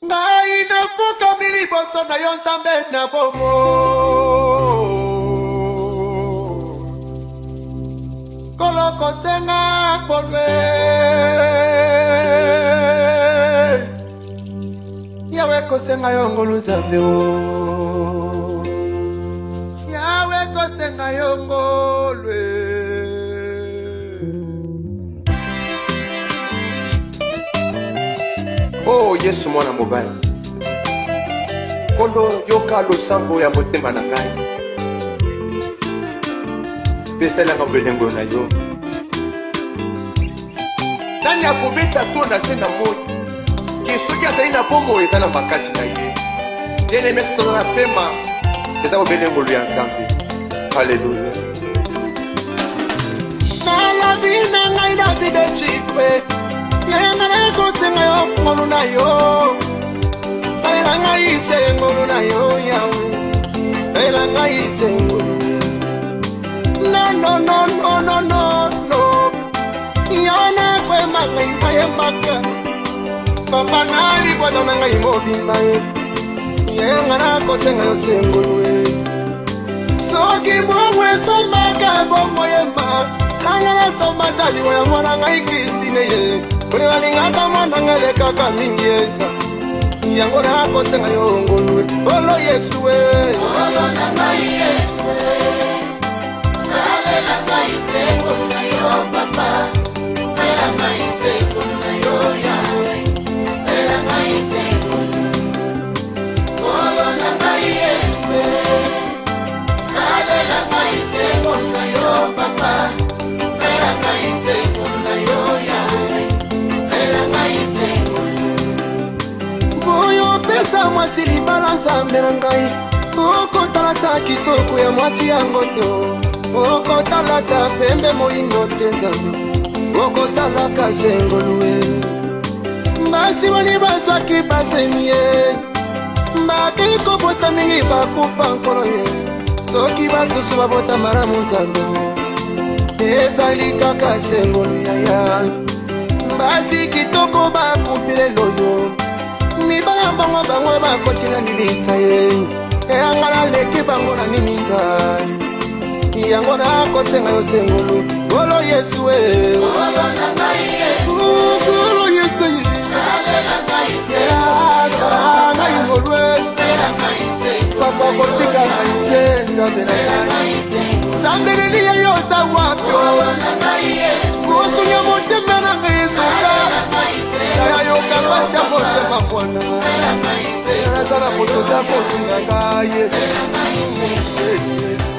Ngai na puka mili boso na yo nzambe na bomo Koloko senga polwe Yawe kosenga yo ngolu nzambe o Yawe kosenga yo ngolwe Oh Yesu mwana mobali Kondo yoka losambo ya motema na ngai Pesela nga belengo na yo Nani akobeta to na se na moto Kisoki azali na bombo eza na makasi na ye Yene meki toza na pema Eza ko belengo lu ya nzambe Haleluya Na la vie na ngai na bide chikwe Yenga na kosenga yo ngolu na yo Baila ngai se ngolu na yo yawe Baila ngai se ngolu No Yana kwe mangai maye maka Papa nali kwa dona ngai mobimba ye Yenga na kosenga yo se ngolu Soki mwwe somaka bomo ye ma Kanga na somaka liwa ya mwana ngai kisine ye Kule walingaka mwana ngaleka kamingeza Yango na kosenga yo ngolwe Olo Yesu we Olo na ngai Yesu we Sale na ngai sengo na yo papa Sela ngai sengo na yo yawe Sela ngai sengo Olo na ngai Yesu we Sale na ngai sengo na yo papa Sela ngai sengo na yo yawe Boyo pesa mwasi libala nzambe na ngai Okotalata kitoko ya mwasi yango to Okotalata pembe moindo te nzambe Okosalaka sengolue Mbasi wani baswaki basemie Mbaki kobota mingi bakupa nkolo ye Soki basusu babota maramu nzambe Ezali kaka sengolu yaya Basi kitoko bakupile loyo Mibala mbongo bango bakotina nilita ye Eyangala leki bango na nini ngai Yango na kosenga yo sengolu Olo Yesu we Olo na ngai Yesu Olo Yesu Sale na ngai sengolu Sala ngai ngolwe Sela ngai sengolu Papa kotika ngai te Sale na ngai sengolu Zambe liya yo za wapyo Olo na ngai Yesu Osunya motema na ngai soka na moto ta kosunga ngai